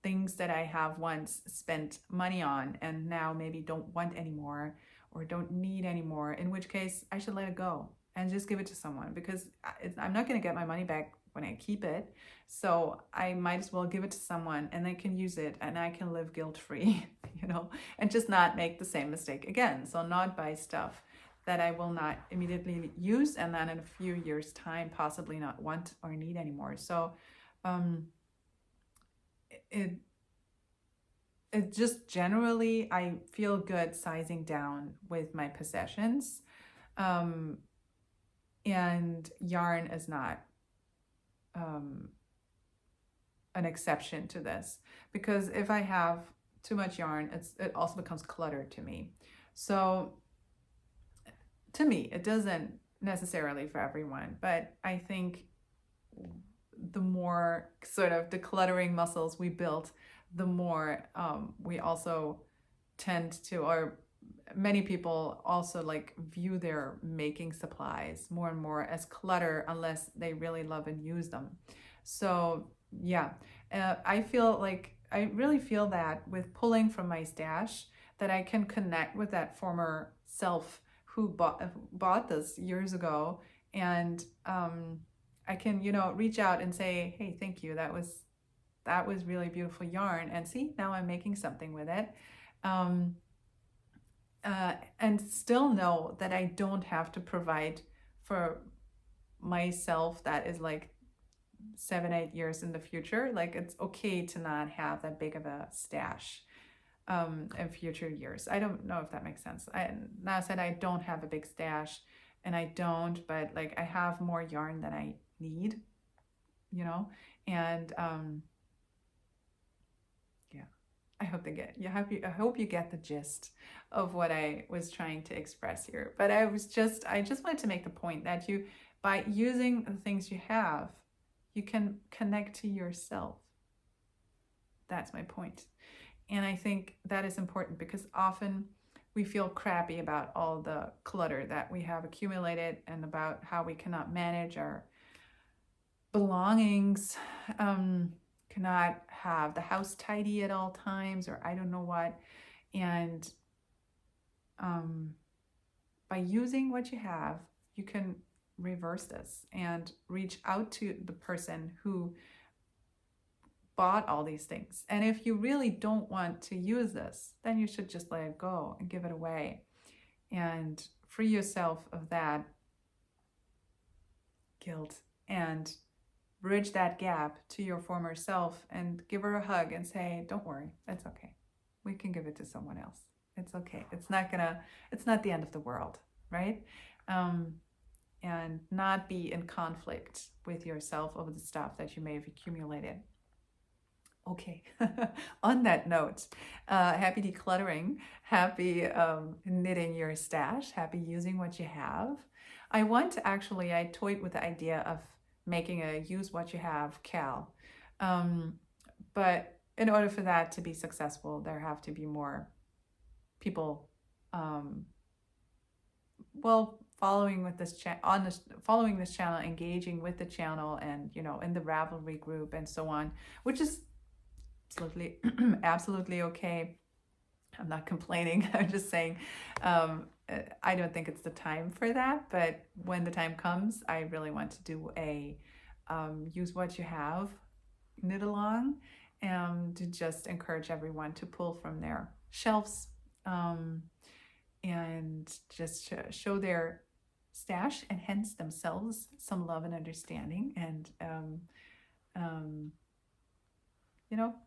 things that I have once spent money on and now maybe don't want anymore or don't need anymore, in which case I should let it go and just give it to someone, because I'm not going to get my money back when I keep it. So I might as well give it to someone, and they can use it, and I can live guilt-free, you know, and just not make the same mistake again. So not buy stuff that I will not immediately use, and then in a few years' time possibly not want or need anymore. So it just generally, I feel good sizing down with my possessions, and yarn is not an exception to this, because if I have too much yarn, it also becomes clutter to me. So to me, it doesn't necessarily for everyone, but I think the more sort of decluttering muscles we built, the more we also tend to, or many people also like view their making supplies more and more as clutter unless they really love and use them. So yeah, I really feel that with pulling from my stash, that I can connect with that former self who bought this years ago, and I can, reach out and say, hey, thank you, that was really beautiful yarn, and see, now I'm making something with it. um, and still know that I don't have to provide for myself that is like 7-8 years in the future. Like, it's okay to not have that big of a stash in future years. I don't know if that makes sense. Now I said I don't have a big stash, and I don't, but like I have more yarn than I need, and yeah. I hope they get you happy. I hope you get the gist of what I was trying to express here. But I just wanted to make the point that by using the things you have, you can connect to yourself. That's my point. And I think that is important because often we feel crappy about all the clutter that we have accumulated and about how we cannot manage our belongings, cannot have the house tidy at all times, or I don't know what. And by using what you have, you can reverse this and reach out to the person who bought all these things. And if you really don't want to use this, then you should just let it go and give it away and free yourself of that guilt and bridge that gap to your former self and give her a hug and say, don't worry, it's okay. We can give it to someone else. It's okay. It's not the end of the world, right? And not be in conflict with yourself over the stuff that you may have accumulated. Okay, on that note, happy decluttering, happy knitting your stash, happy using what you have. I toyed with the idea of making a use what you have cal. But in order for that to be successful, there have to be more people, following this channel, engaging with the channel, and in the Ravelry group and so on, which is absolutely absolutely okay. I'm not complaining. I'm just saying I don't think it's the time for that, but when the time comes, I really want to do a use what you have knit along, and to just encourage everyone to pull from their shelves, and just show their stash and hence themselves some love and understanding, and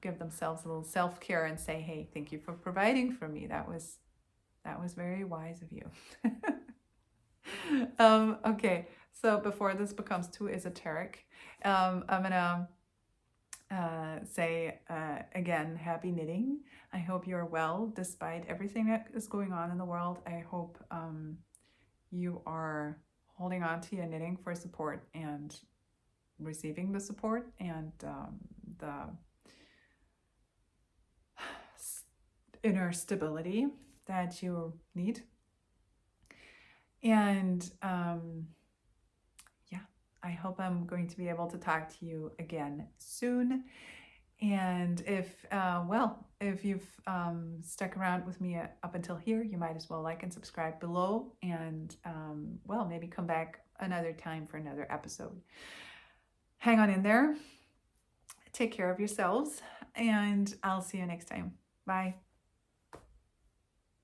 give themselves a little self-care and say, hey, thank you for providing for me. That was very wise of you. Okay, so before this becomes too esoteric, I'm gonna say again, happy knitting. I hope you're well despite everything that is going on in the world. I hope you are holding on to your knitting for support and receiving the support and the inner stability that you need. And I hope I'm going to be able to talk to you again soon. And if you've stuck around with me up until here, you might as well like and subscribe below, and maybe come back another time for another episode. Hang on in there. Take care of yourselves, and I'll see you next time. Bye.